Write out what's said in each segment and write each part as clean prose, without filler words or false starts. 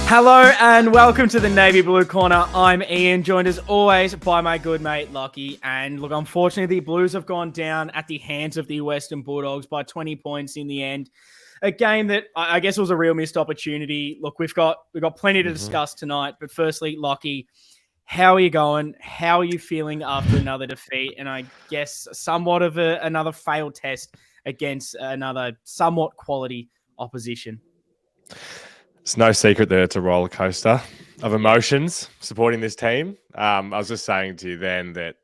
Hello and welcome to the Navy Blue Corner. I'm Ian, joined as always by my good mate Lockie. And look, unfortunately, the Blues have gone down at the hands of the Western Bulldogs by 20 points in the end. A game that I guess was a real missed opportunity. Look, we've got plenty to discuss tonight. But firstly, Lockie, how are you going? How are you feeling after another defeat? And I guess somewhat of another failed test against another somewhat quality opposition. It's no secret that it's a roller coaster of emotions supporting this team. I was just saying to you then that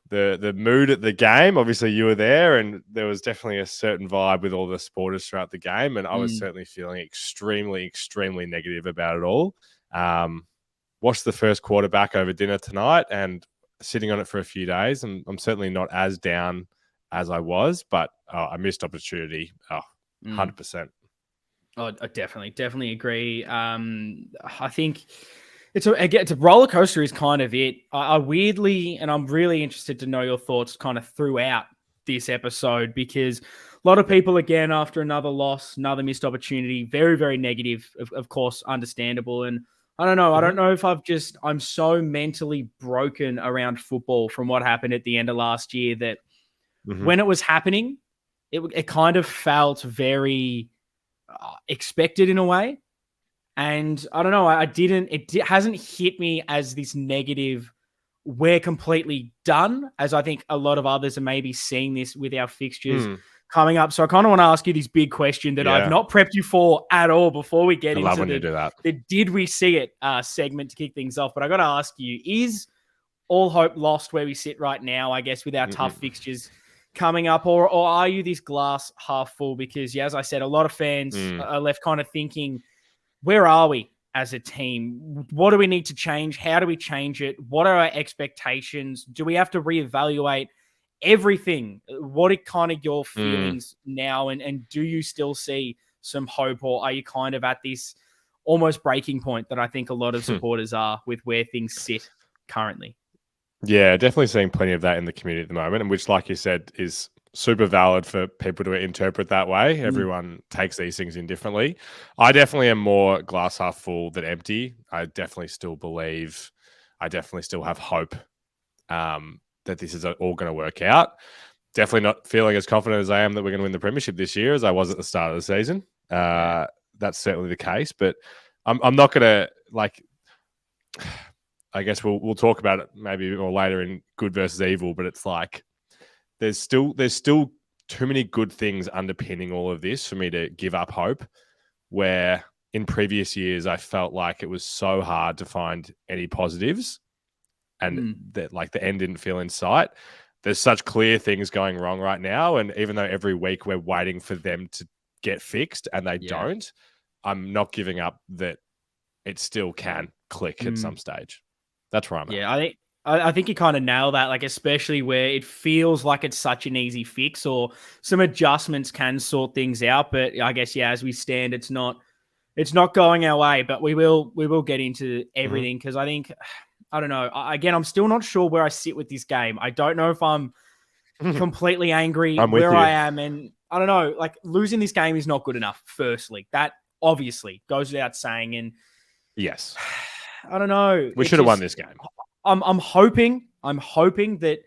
the mood at the game, obviously you were there, and there was definitely a certain vibe with all the supporters throughout the game, and I was certainly feeling extremely, extremely negative about it all. Watched the first quarter back over dinner tonight and sitting on it for a few days, and I'm certainly not as down as I was, but a missed opportunity, 100%. Oh, I definitely agree. I think it's a roller coaster is kind of it. I weirdly, and I'm really interested to know your thoughts kind of throughout this episode, because a lot of people, again, after another loss, another missed opportunity, very, very negative, of course, understandable. And I don't know. I don't know if I'm so mentally broken around football from what happened at the end of last year that when it was happening, it kind of felt very expected in a way. And I don't know, it hasn't hit me as this negative, we're completely done, as I think a lot of others are maybe seeing this with our fixtures coming up. So I kind of want to ask you this big question that I've not prepped you for at all before we get into the Did We See It segment to kick things off. But I got to ask you, is all hope lost where we sit right now, I guess, with our tough fixtures coming up, or are you this glass half full? Because, as I said, a lot of fans are left kind of thinking, where are we as a team? What do we need to change? How do we change it? What are our expectations? Do we have to reevaluate everything? What are kind of your feelings now? And do you still see some hope, or are you kind of at this almost breaking point that I think a lot of supporters are with where things sit currently? Yeah, definitely seeing plenty of that in the community at the moment, and which, like you said, is super valid for people to interpret that way. Everyone takes these things in differently. I definitely am more glass half full than empty. I definitely still believe, I definitely still have hope that this is all going to work out. Definitely not feeling as confident as I am that we're going to win the premiership this year as I was at the start of the season. That's certainly the case, but I'm not going to I guess we'll talk about it maybe more later in good versus evil, but it's like there's still too many good things underpinning all of this for me to give up hope, where in previous years I felt like it was so hard to find any positives and that like the end didn't feel in sight. There's such clear things going wrong right now, and even though every week we're waiting for them to get fixed and they don't, I'm not giving up that it still can click at some stage. That's where I'm at. I think you kind of nail that, like especially where it feels like it's such an easy fix, or some adjustments can sort things out. But I guess as we stand, it's not going our way. But we will get into everything, because I think, I don't know. Again, I'm still not sure where I sit with this game. I don't know if I'm completely angry where I am, and I don't know. Like, losing this game is not good enough. Firstly, that obviously goes without saying, and yes. I don't know. We should have won this game. I'm hoping that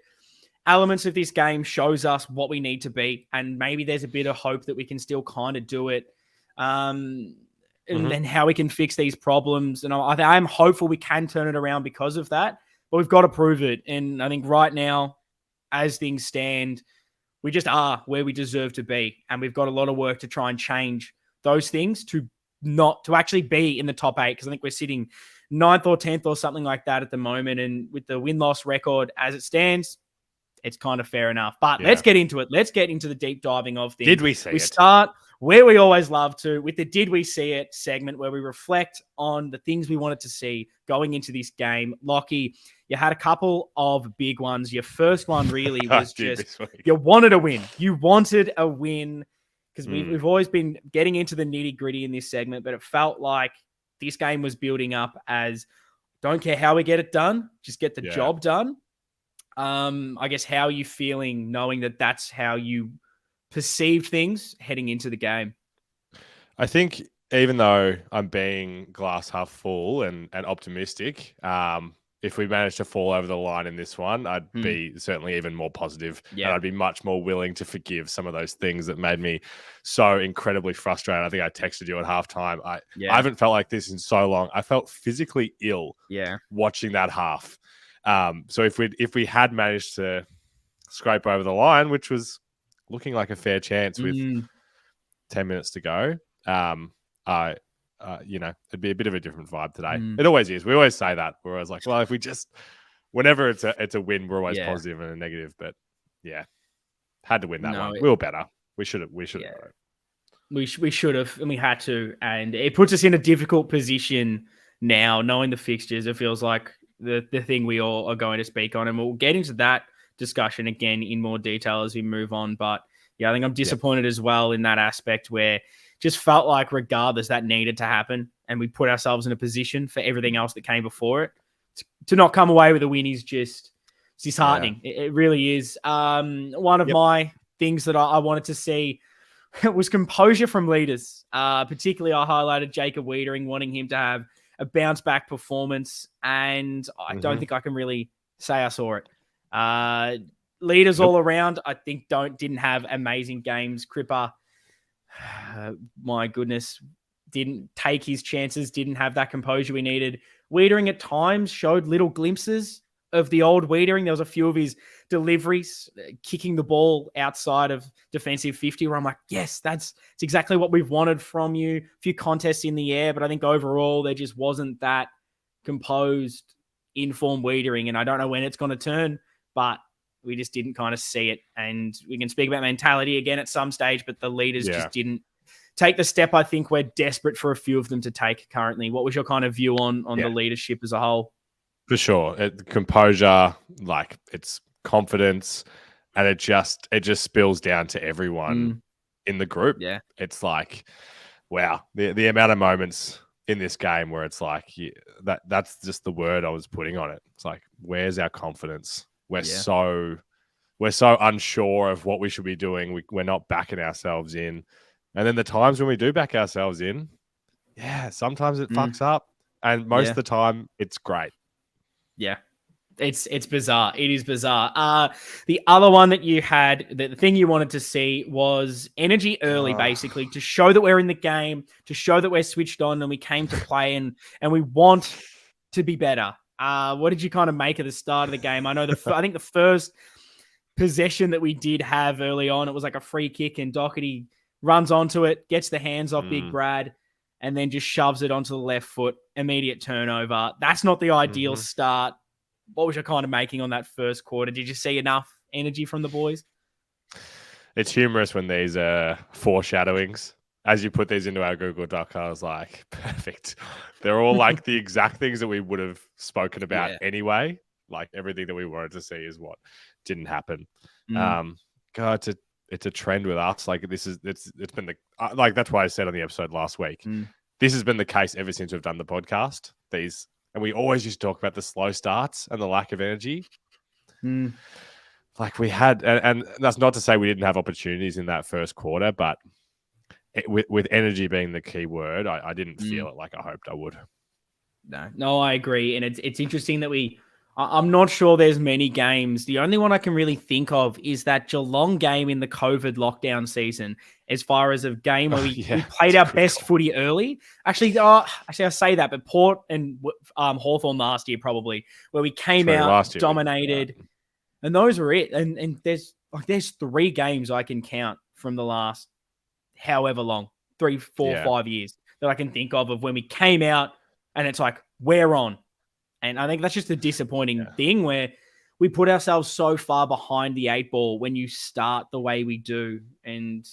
elements of this game shows us what we need to be, and maybe there's a bit of hope that we can still kind of do it, and then how we can fix these problems. And I'm hopeful we can turn it around because of that, but we've got to prove it. And I think right now, as things stand, we just are where we deserve to be, and we've got a lot of work to try and change those things to actually be in the top 8, because I think we're sitting 9th or 10th or something like that at the moment. And with the win-loss record as it stands, it's kind of fair enough. But let's get into it. Let's get into the deep diving of things. Did we see it? We start where we always love to, with the Did We See It segment, where we reflect on the things we wanted to see going into this game. Lockie, you had a couple of big ones. Your first one really was just, you wanted a win. You wanted a win, because we've always been getting into the nitty-gritty in this segment, but it felt like this game was building up as, don't care how we get it done, just get the job done. I guess, how are you feeling knowing that that's how you perceived things heading into the game? I think even though I'm being glass half full and optimistic, if we manage to fall over the line in this one, I'd be certainly even more positive, and I'd be much more willing to forgive some of those things that made me so incredibly frustrated. I think I texted you at halftime. I haven't felt like this in so long. I felt physically ill watching that half. So if we had managed to scrape over the line, which was looking like a fair chance with 10 minutes to go, it'd be a bit of a different vibe today. It always is. We always say that. We're always like, well, if we just, whenever it's a win, we're always positive and a negative. But yeah, had to win that one. We were better. We should have. We should have. We should have, and we had to. And it puts us in a difficult position now, knowing the fixtures. It feels like the thing we all are going to speak on, and we'll get into that discussion again in more detail as we move on. But yeah, I think I'm disappointed as well in that aspect where just felt like regardless that needed to happen, and we put ourselves in a position for everything else that came before it. To not come away with a win is just disheartening. It really is. One of my things that I wanted to see was composure from leaders. Particularly, I highlighted Jacob Wiedering, wanting him to have a bounce back performance, and I don't think I can really say I saw it. Leaders all around, I think, didn't have amazing games. Cripper, my goodness, didn't take his chances, didn't have that composure we needed. Wiedering at times showed little glimpses of the old Wiedering. There was a few of his deliveries, kicking the ball outside of defensive 50, where I'm like, yes, that's exactly what we've wanted from you. A few contests in the air, but I think overall there just wasn't that composed, informed Wiedering, and I don't know when it's going to turn, but we just didn't kind of see it. And we can speak about mentality again at some stage, but the leaders just didn't take the step I think we're desperate for a few of them to take currently. What was your kind of view on the leadership as a whole? For sure. Composure, like it's confidence, and it just spills down to everyone in the group. Yeah. It's like, wow, the amount of moments in this game where it's like, that's just the word I was putting on it. It's like, where's our confidence? We're so unsure of what we should be doing. We're not backing ourselves in. And then the times when we do back ourselves in, sometimes it fucks up. And most of the time, it's great. Yeah. It's bizarre. It is bizarre. The other one that you had, the thing you wanted to see was energy early, basically, to show that we're in the game, to show that we're switched on and we came to play and we want to be better. What did you kind of make of the start of the game? I know I think the first possession that we did have early on, it was like a free kick and Doherty runs onto it, gets the hands off Big Brad, and then just shoves it onto the left foot. Immediate turnover. That's not the ideal start. What was your kind of making on that first quarter? Did you see enough energy from the boys? It's humorous when these are foreshadowings. As you put these into our Google Doc, I was like, perfect. They're all like the exact things that we would have spoken about anyway. Like everything that we wanted to see is what didn't happen. God, it's a trend with us. Like it's been like that's why I said on the episode last week. This has been the case ever since we've done the podcast. And we always used to talk about the slow starts and the lack of energy. Like we had, and that's not to say we didn't have opportunities in that first quarter, but with energy being the key word, I didn't feel it like I hoped I would. No, I agree. And it's interesting that I'm not sure there's many games. The only one I can really think of is that Geelong game in the COVID lockdown season, as far as a game where we played our best footy early. Actually, I say that, but Port and Hawthorn last year probably, where we came out, dominated, and those were it. And there's 3 games I can count from the last however long, 3, 4, 5 years that I can think of when we came out and it's like, we're on. And I think that's just a disappointing thing where we put ourselves so far behind the 8 ball when you start the way we do, and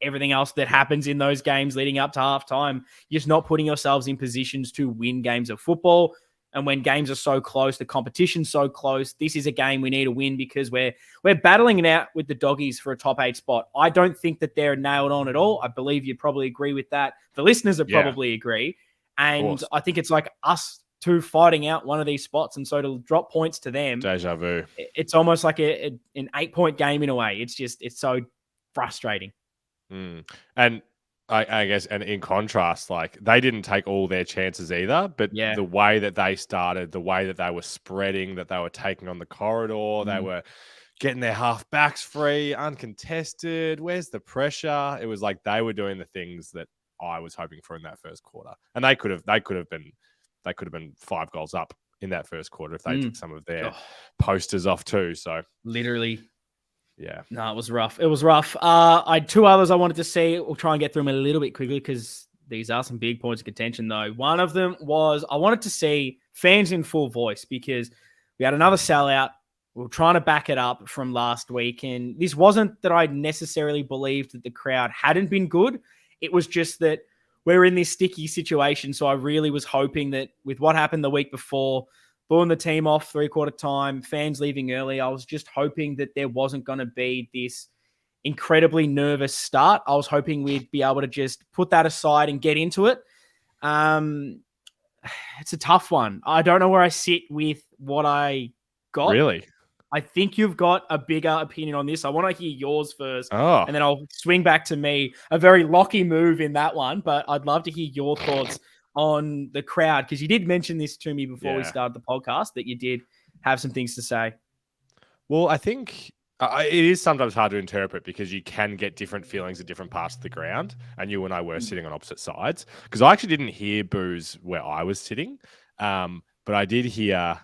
everything else that happens in those games leading up to halftime, you're just not putting yourselves in positions to win games of football. And when games are so close, the competition's so close, this is a game we need to win because we're battling it out with the Doggies for a top 8 spot. I don't think that they're nailed on at all. I believe you probably agree with that. The listeners would probably agree. And I think it's like us two fighting out one of these spots. And so to drop points to them, deja vu. It's almost like an 8-point game in a way. It's so frustrating. And I guess, and in contrast, like they didn't take all their chances either, but Yeah. the way that they started, the way that they were spreading, that they were taking on the corridor, they were getting their half backs free, uncontested. Where's the pressure? It was like they were doing the things that I was hoping for in that first quarter, and they could have been 5 goals up in that first quarter if they took some of their posters off too. So literally. Yeah. No, it was rough. It was rough. I had 2 others I wanted to see. We'll try and get through them a little bit quickly because these are some big points of contention, though. One of them was I wanted to see fans in full voice because we had another sellout. We were trying to back it up from last week. And this wasn't that I necessarily believed that the crowd hadn't been good. It was just that we're in this sticky situation. So I really was hoping that with what happened the week before, blowing the team off 3/4 time, fans leaving early, I was just hoping that there wasn't going to be this incredibly nervous start. I was hoping we'd be able to just put that aside and get into it. It's a tough one. I don't know where I sit with what I got. Really? I think you've got a bigger opinion on this. I want to hear yours first, Oh. and then I'll swing back to me. A very locky move in that one, but I'd love to hear your thoughts on the crowd, because you did mention this to me before we started the podcast, that you did have some things to say. Well, I think it is sometimes hard to interpret because you can get different feelings at different parts of the ground, and you and I were sitting on opposite sides, because I actually didn't hear boos where I was sitting, but I did hear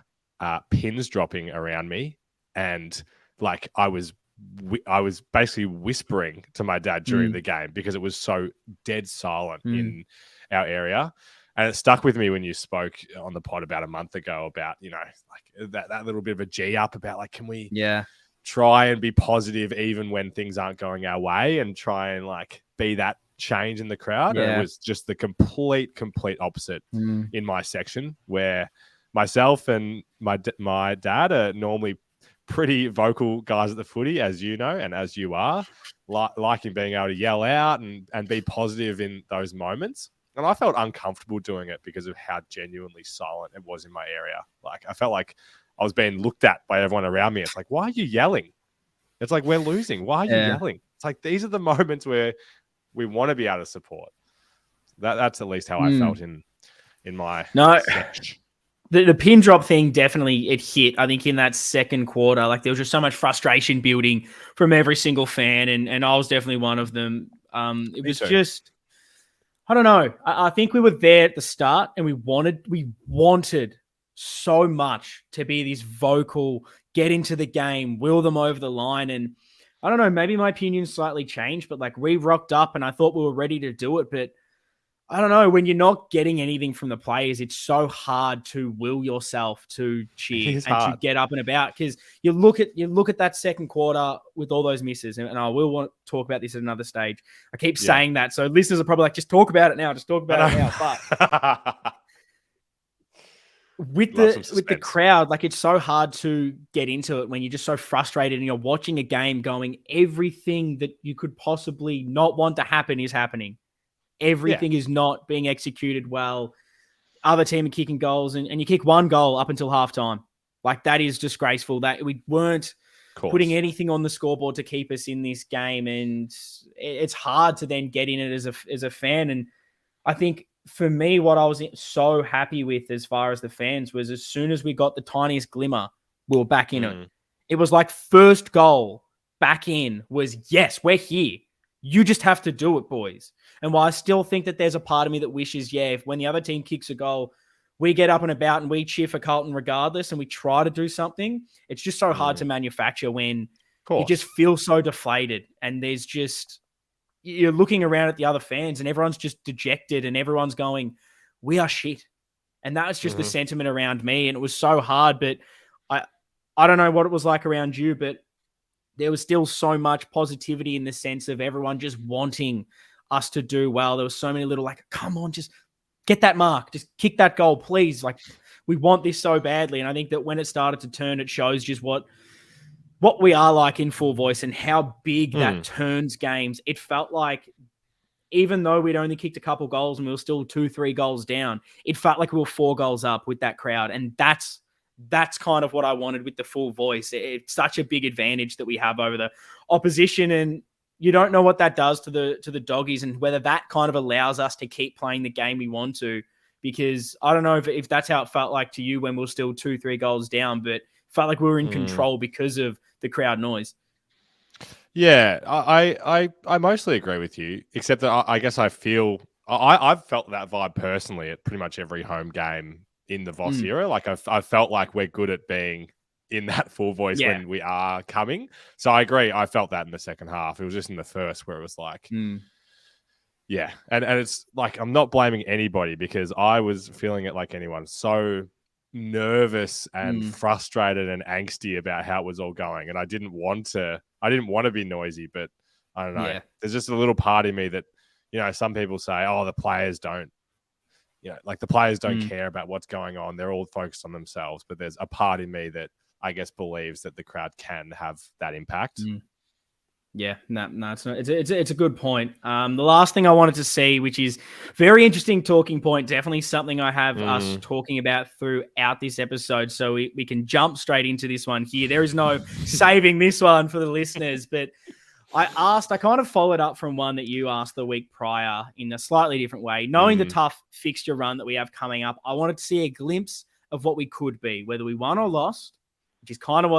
pins dropping around me, and like I was basically whispering to my dad during the game because it was so dead silent in our area. And it stuck with me when you spoke on the pod about a month ago about, like that little bit of a G up about like, can we try and be positive even when things aren't going our way, and try and like be that change in the crowd. And it was just the complete opposite in my section, where myself and my dad are normally pretty vocal guys at the footy, as you know, and as you are, liking being able to yell out and be positive in those moments. And I felt uncomfortable doing it because of how genuinely silent it was in my area. Like, I felt like I was being looked at by everyone around me. It's like, why are you yelling? It's like, we're losing. Why are you yelling? It's like, these are the moments where we want to be able to support. That's at least how I felt in my section. The pin drop thing, definitely it hit, I think, in that second quarter. Like, there was just so much frustration building from every single fan, and I was definitely one of them. It was just, I don't know. I think we were there at the start, and we wanted so much to be this vocal, get into the game, will them over the line. And I don't know, maybe my opinion slightly changed, but like, we rocked up and I thought we were ready to do it. But I don't know, when you're not getting anything from the players, it's so hard to will yourself to cheer and to get up and about, because you look at that second quarter with all those misses, and I will want to talk about this at another stage. I keep saying that, so listeners are probably like, just talk about it now, but with the crowd, like, it's so hard to get into it when you're just so frustrated and you're watching a game going, everything that you could possibly not want to happen is happening. Everything is not being executed well. Other team are kicking goals, and you kick one goal up until halftime. Like, that is disgraceful. That we weren't putting anything on the scoreboard to keep us in this game, and it's hard to then get in it as a fan. And I think for me, what I was so happy with as far as the fans was, as soon as we got the tiniest glimmer, we were back in it. It was like first goal back in was, yes, we're here. You just have to do it, boys. And while I still think that there's a part of me that wishes, if when the other team kicks a goal, we get up and about and we cheer for Carlton regardless, and we try to do something, it's just so hard to manufacture when you just feel so deflated. And there's just, you're looking around at the other fans and everyone's just dejected and everyone's going, we are shit. And that was just the sentiment around me. And it was so hard, but I don't know what it was like around you, but there was still so much positivity in the sense of everyone just wanting us to do well. There was so many little, like, come on, just get that mark, just kick that goal, please. Like, we want this so badly. And I think that when it started to turn, it shows just what we are like in full voice and how big that turns games. It felt like, even though we'd only kicked a couple goals and we were still 2-3 goals down, it felt like we were 4 goals up with that crowd. And that's kind of what I wanted with the full voice. It's such a big advantage that we have over the opposition. And you don't know what that does to the doggies and whether that kind of allows us to keep playing the game we want to. Because I don't know if that's how it felt like to you when we were still 2-3 goals down, but felt like we were in control because of the crowd noise. Yeah, I mostly agree with you, except that I guess I've felt that vibe personally at pretty much every home game in the Voss era. Like I've felt like we're good at being in that full voice when we are coming. So I agree. I felt that in the second half. It was just in the first where it was like, yeah. And it's like, I'm not blaming anybody because I was feeling it like anyone. So nervous and frustrated and angsty about how it was all going. And I didn't want to be noisy, but I don't know. Yeah. There's just a little part in me that, some people say, oh, the players don't, the players don't care about what's going on. They're all focused on themselves. But there's a part in me that I guess believes that the crowd can have that impact. Yeah, no, it's not. It's a good point. The last thing I wanted to see, which is very interesting talking point, definitely something I have us talking about throughout this episode. So we can jump straight into this one here. There is no saving this one for the listeners, but I kind of followed up from one that you asked the week prior in a slightly different way. Knowing the tough fixture run that we have coming up, I wanted to see a glimpse of what we could be, whether we won or lost, which is kind of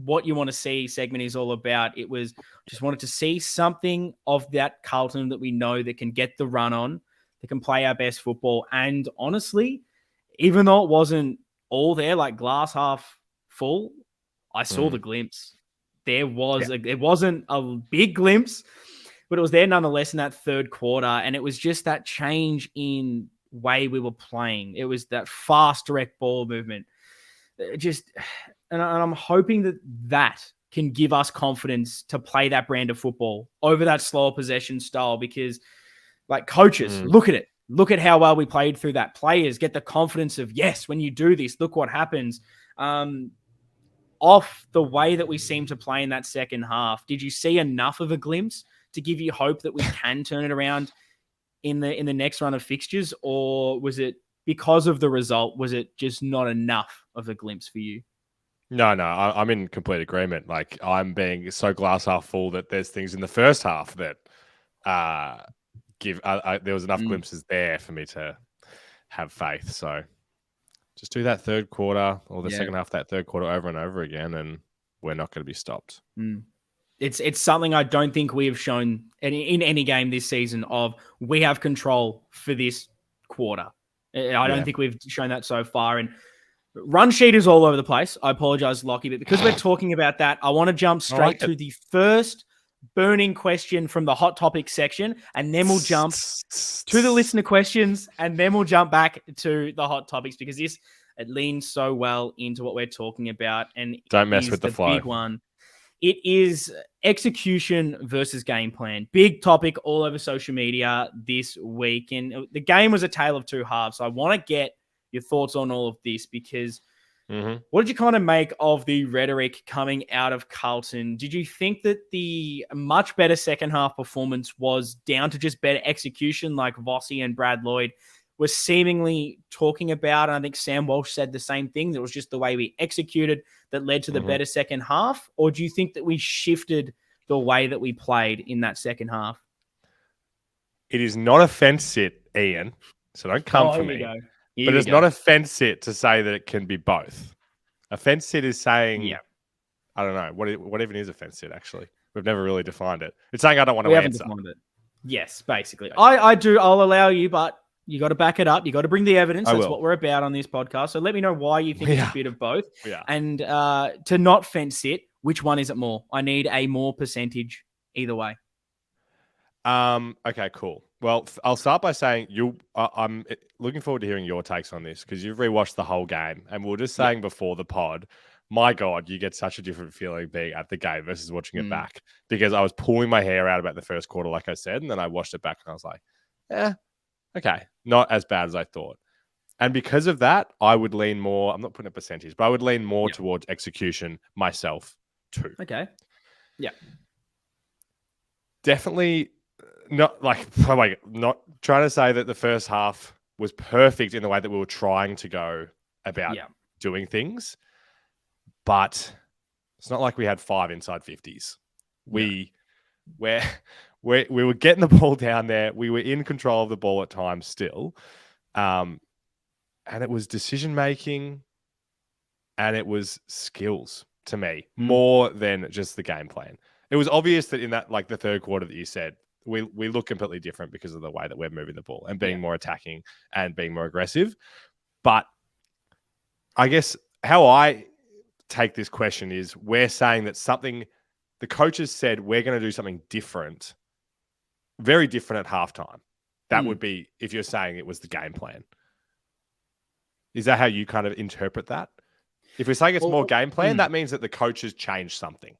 what you want to see segment is all about. It was just wanted to see something of that Carlton that we know that can get the run on, that can play our best football. And honestly, even though it wasn't all there, like glass half full, I saw the glimpse. There was it wasn't a big glimpse, but it was there nonetheless in that third quarter. And it was just that change in way we were playing. It was that fast direct ball movement. And I'm hoping that can give us confidence to play that brand of football over that slower possession style because, like, coaches, look at it. Look at how well we played through that. Players get the confidence of, yes, when you do this, look what happens. Off the way that we seem to play in that second half, did you see enough of a glimpse to give you hope that we can turn it around in the next run of fixtures? Or was it because of the result, was it just not enough of a glimpse for you? No, I'm in complete agreement. Like, I'm being so glass half full that there's things in the first half that there was enough glimpses there for me to have faith. So just do that third quarter or the second half of that third quarter over and over again, and we're not going to be stopped. It's something I don't think we have shown in any game this season of we have control for this quarter. I don't think we've shown that so far. And run sheet is all over the place. I apologize, Lockie, but because we're talking about that, I want to jump straight to the first burning question from the hot topic section, and then we'll jump to the listener questions, and then we'll jump back to the hot topics because it leans so well into what we're talking about. And don't mess with the flow. Big one. It is execution versus game plan. Big topic all over social media this week. And the game was a tale of two halves. So I want to get your thoughts on all of this because what did you kind of make of the rhetoric coming out of Carlton? Did you think that the much better second half performance was down to just better execution like Vossi and Brad Lloyd were seemingly talking about? And I think Sam Walsh said the same thing. That was just the way we executed that led to the better second half. Or do you think that we shifted the way that we played in that second half? It is not a fence sit, Ian. So don't come for me. But it's not a fence sit to say that it can be both. A fence sit is saying, I don't know, what even is a fence sit, actually? We've never really defined it. It's saying I don't want to answer. Defined it. Yes, basically. I do. I'll allow you, but you got to back it up. You got to bring the evidence. That's what we're about on this podcast. So let me know why you think it's a bit of both. And to not fence sit, which one is it more? I need a more percentage either way. Okay, cool. Well, I'll start by saying I'm looking forward to hearing your takes on this because you've rewatched the whole game, and we were just saying before the pod, my God, you get such a different feeling being at the game versus watching it back because I was pulling my hair out about the first quarter, like I said, and then I watched it back and I was like, okay, not as bad as I thought. And because of that, I would lean more, I'm not putting a percentage, but I would lean more towards execution myself too. Okay. Yeah. Definitely not not trying to say that the first half was perfect in the way that we were trying to go about doing things, but it's not like we had 5 inside 50s. We where we were getting the ball down there. We were in control of the ball at times still. And it was decision making and it was skills to me more than just the game plan. It was obvious that in that, like the third quarter that you said, we look completely different because of the way that we're moving the ball and being more attacking and being more aggressive. But I guess how I take this question is we're saying that the coaches said we're going to do something different, very different at halftime. That would be if you're saying it was the game plan. Is that how you kind of interpret that? If we're saying it's more game plan, that means that the coaches changed something.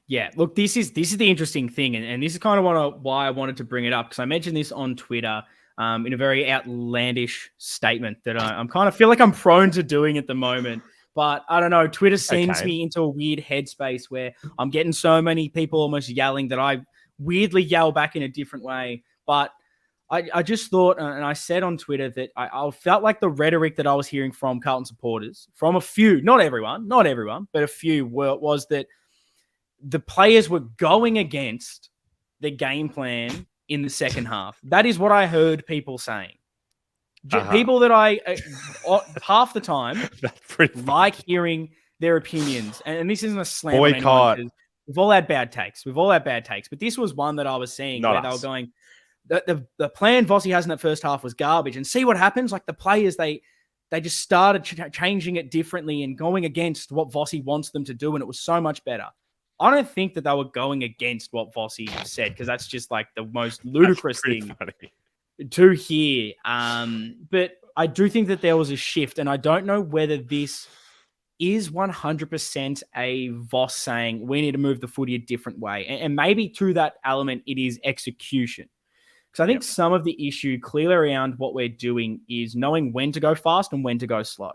Yeah, look, this is the interesting thing, and this is kind of why I wanted to bring it up, because I mentioned this on Twitter in a very outlandish statement that I'm kind of feel like I'm prone to doing at the moment. But I don't know, Twitter sends me into a weird headspace where I'm getting so many people almost yelling that I weirdly yell back in a different way. But I just thought, and I said on Twitter that I felt like the rhetoric that I was hearing from Carlton supporters, from a few, not everyone, but a few, was that the players were going against the game plan in the second half. That is what I heard people saying. People that I, half the time, like hearing their opinions. And this isn't a slam on anyone. We've all had bad takes. But this was one that I was seeing where they were going, the plan Vossi has in that first half was garbage. And see what happens? Like the players, they just started changing it differently and going against what Vossi wants them to do. And it was so much better. I don't think that they were going against what Vossi said, because that's just like the most ludicrous thing to hear. But I do think that there was a shift, and I don't know whether this is 100% a Voss saying we need to move the footy a different way. And maybe through that element, it is execution. Because I think some of the issue clearly around what we're doing is knowing when to go fast and when to go slow.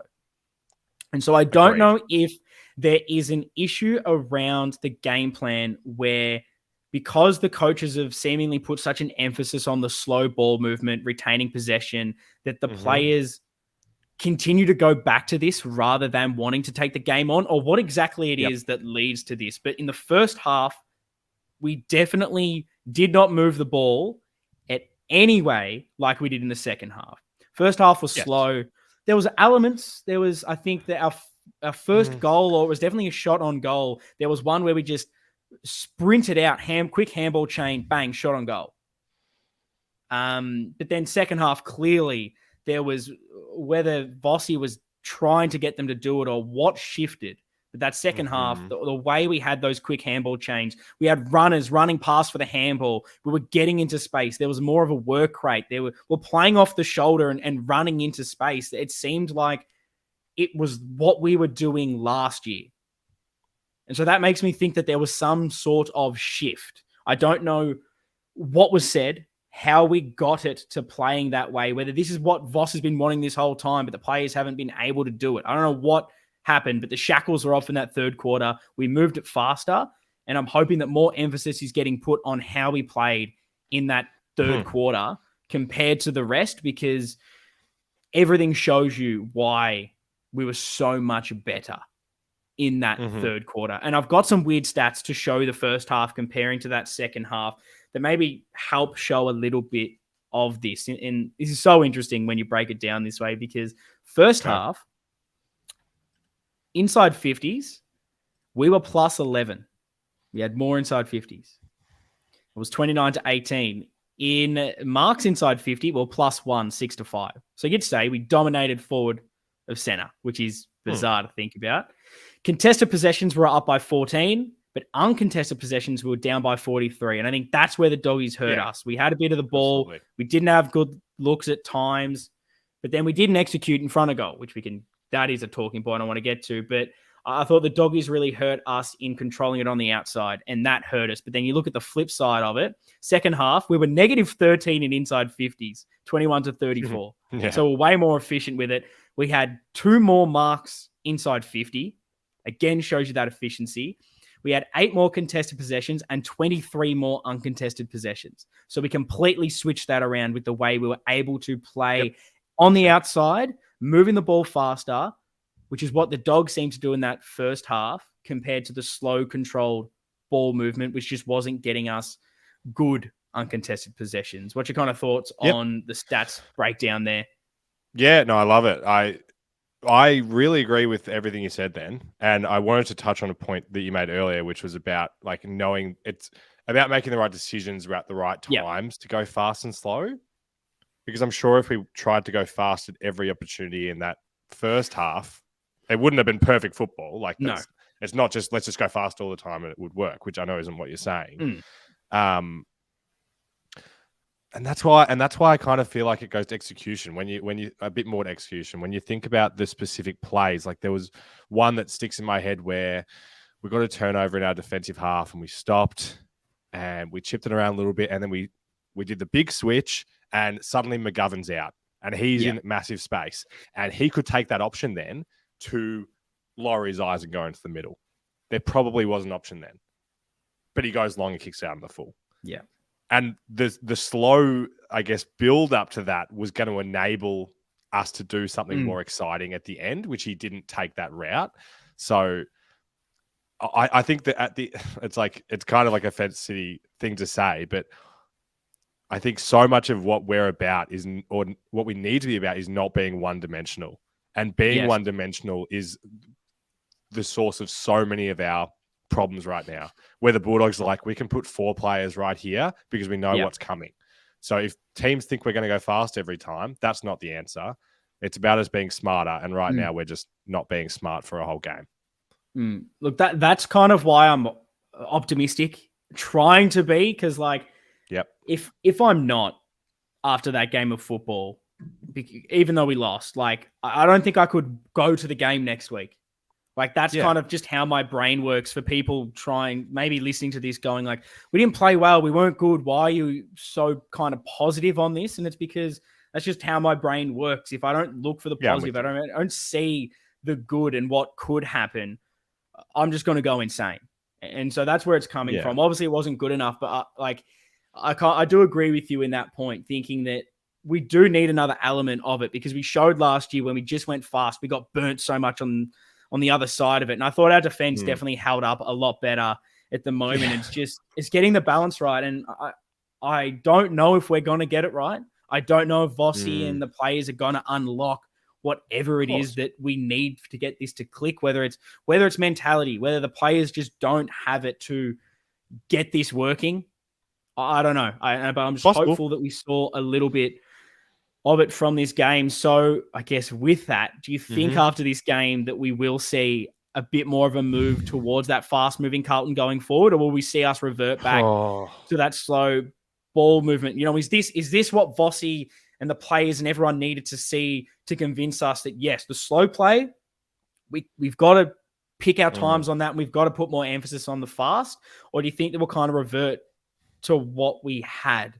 And so I don't know if there is an issue around the game plan where, because the coaches have seemingly put such an emphasis on the slow ball movement, retaining possession, that the players continue to go back to this rather than wanting to take the game on, or what exactly it is that leads to this. But in the first half, we definitely did not move the ball at any way like we did in the second half. First half was slow. There was elements. There was, I think, that our first goal, or it was definitely a shot on goal. There was one where we just sprinted out, quick handball chain, bang, shot on goal. But then second half, clearly there was, whether Vossi was trying to get them to do it or what shifted. But that second half, the way we had those quick handball chains, we had runners running past for the handball. We were getting into space. There was more of a work rate. We're playing off the shoulder and running into space. It seemed like it was what we were doing last year. And so that makes me think that there was some sort of shift. I don't know what was said, how we got it to playing that way, whether this is what Voss has been wanting this whole time, but the players haven't been able to do it. I don't know what happened, but the shackles were off in that third quarter. We moved it faster, and I'm hoping that more emphasis is getting put on how we played in that third quarter compared to the rest, because everything shows you why we were so much better in that third quarter. And I've got some weird stats to show the first half comparing to that second half that maybe help show a little bit of this. And this is so interesting when you break it down this way, because first half, inside 50s, we were plus 11. We had more inside 50s. It was 29-18. In marks inside 50, well, plus 1, 6-5. So you'd say we dominated forward of center, which is bizarre to think about. Contested possessions were up by 14, but uncontested possessions we were down by 43. And I think that's where the doggies hurt us. We had a bit of the ball. Absolutely. We didn't have good looks at times, but then we didn't execute in front of goal, which that is a talking point I want to get to. But I thought the doggies really hurt us in controlling it on the outside, and that hurt us. But then you look at the flip side of it, second half, we were negative 13 in inside 50s, 21-34. So we're way more efficient with it. We had 2 more marks inside 50. Again, shows you that efficiency. We had 8 more contested possessions and 23 more uncontested possessions. So we completely switched that around with the way we were able to play on the outside, moving the ball faster, which is what the Dogs seemed to do in that first half compared to the slow, controlled ball movement, which just wasn't getting us good uncontested possessions. What's your kind of thoughts on the stats breakdown there? Yeah, no, I love it. I really agree with everything you said then. And I wanted to touch on a point that you made earlier, which was about like knowing it's about making the right decisions at the right times to go fast and slow. Because I'm sure if we tried to go fast at every opportunity in that first half, it wouldn't have been perfect football. Like, it's not just let's just go fast all the time and it would work, which I know isn't what you're saying. And that's why I kind of feel like it goes to execution. When you a bit more to execution, when you think about the specific plays, like there was one that sticks in my head where we got a turnover in our defensive half and we stopped and we chipped it around a little bit and then we did the big switch and suddenly McGovern's out and he's in massive space and he could take that option then to lower his eyes and go into the middle. There probably was an option then, but he goes long and kicks out in the full. Yeah. And the slow, I guess, build up to that was going to enable us to do something more exciting at the end, which he didn't take that route. So I think that it's kind of like a Fence City thing to say, but I think so much of what we're about or what we need to be about is not being one-dimensional. And being one-dimensional is the source of so many of our problems right now, where the Bulldogs are like, we can put 4 players right here because we know what's coming. So if teams think we're going to go fast every time, that's not the answer. It's about us being smarter. And right now we're just not being smart for a whole game. Look, that's kind of why I'm optimistic, trying to be, because like, if I'm not after that game of football, even though we lost, like I don't think I could go to the game next week. Like that's kind of just how my brain works for people maybe listening to this going like, we didn't play well. We weren't good. Why are you so kind of positive on this? And it's because that's just how my brain works. If I don't look for the positive, I don't see the good and what could happen, I'm just going to go insane. And so that's where it's coming from. Obviously it wasn't good enough, but I do agree with you in that point, thinking that we do need another element of it because we showed last year when we just went fast, we got burnt so much on the other side of it. And I thought our defense definitely held up a lot better at the moment. It's getting the balance right. And I don't know if we're going to get it right. I don't know if Vossi and the players are going to unlock whatever it is that we need to get this to click, whether it's mentality, whether the players just don't have it to get this working. I don't know. But I'm just hopeful that we saw a little bit of it from this game. So I guess with that, do you think after this game that we will see a bit more of a move towards that fast-moving Carlton going forward, or will we see us revert back to that slow ball movement? You know, is this what Vossi and the players and everyone needed to see to convince us that, yes, the slow play, we've got to pick our times on that and we've got to put more emphasis on the fast? Or do you think that we'll kind of revert to what we had?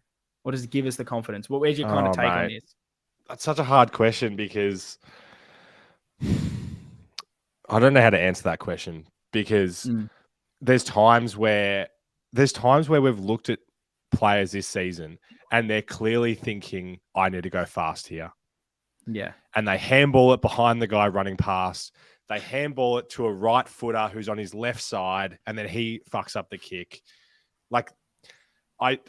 Or does it give us the confidence? Where's your kind of take on this? That's such a hard question because I don't know how to answer that question because there's times where we've looked at players this season and they're clearly thinking, I need to go fast here. Yeah. And they handball it behind the guy running past. They handball it to a right footer who's on his left side and then he fucks up the kick. Like I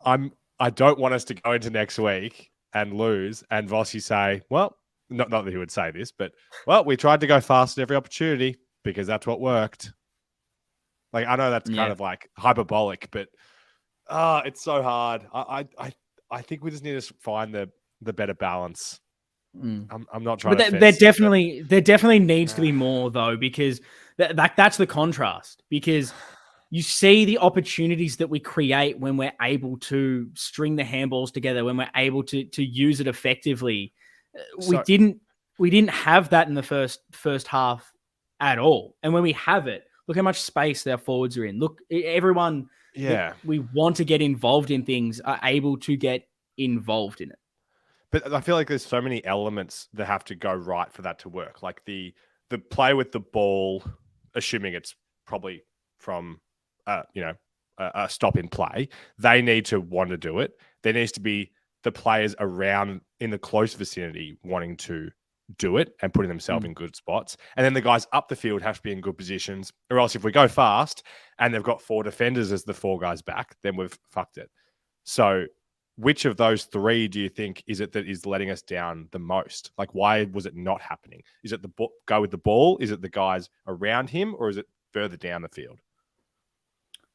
don't want us to go into next week and lose and Vossi say, well, not that he would say this, but, well, we tried to go fast at every opportunity because that's what worked. Like, I know that's kind of like hyperbolic, but it's so hard. I think we just need to find the better balance. I'm not trying to there definitely needs to be more though, because that's the contrast, because you see the opportunities that we create when we're able to string the handballs together, when we're able to use it effectively. We didn't have that in the first half at all. And when we have it, look how much space our forwards are in. Look, everyone we want to get involved in things are able to get involved in it. But I feel like there's so many elements that have to go right for that to work. Like the play with the ball, assuming it's probably from a stop in play, they need to want to do it. There needs to be the players around in the close vicinity wanting to do it and putting themselves in good spots. And then the guys up the field have to be in good positions, or else if we go fast and they've got 4 defenders as the 4 guys back, then we've fucked it. So which of those 3 do you think is it that is letting us down the most? Like, why was it not happening? Is it the go with the ball? Is it the guys around him, or is it further down the field?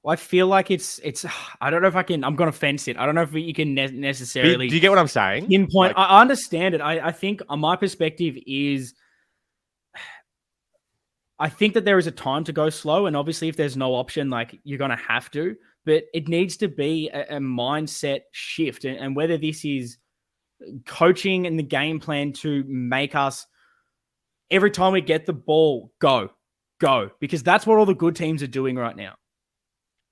Well, I feel like it's. I don't know if I can. I'm going to fence it. I don't know if you can necessarily. Do you get what I'm saying? Pinpoint. I understand it. I think my perspective is. I think that there is a time to go slow, and obviously, if there's no option, like you're going to have to. But it needs to be a mindset shift, and whether this is coaching and the game plan to make us every time we get the ball go, because that's what all the good teams are doing right now.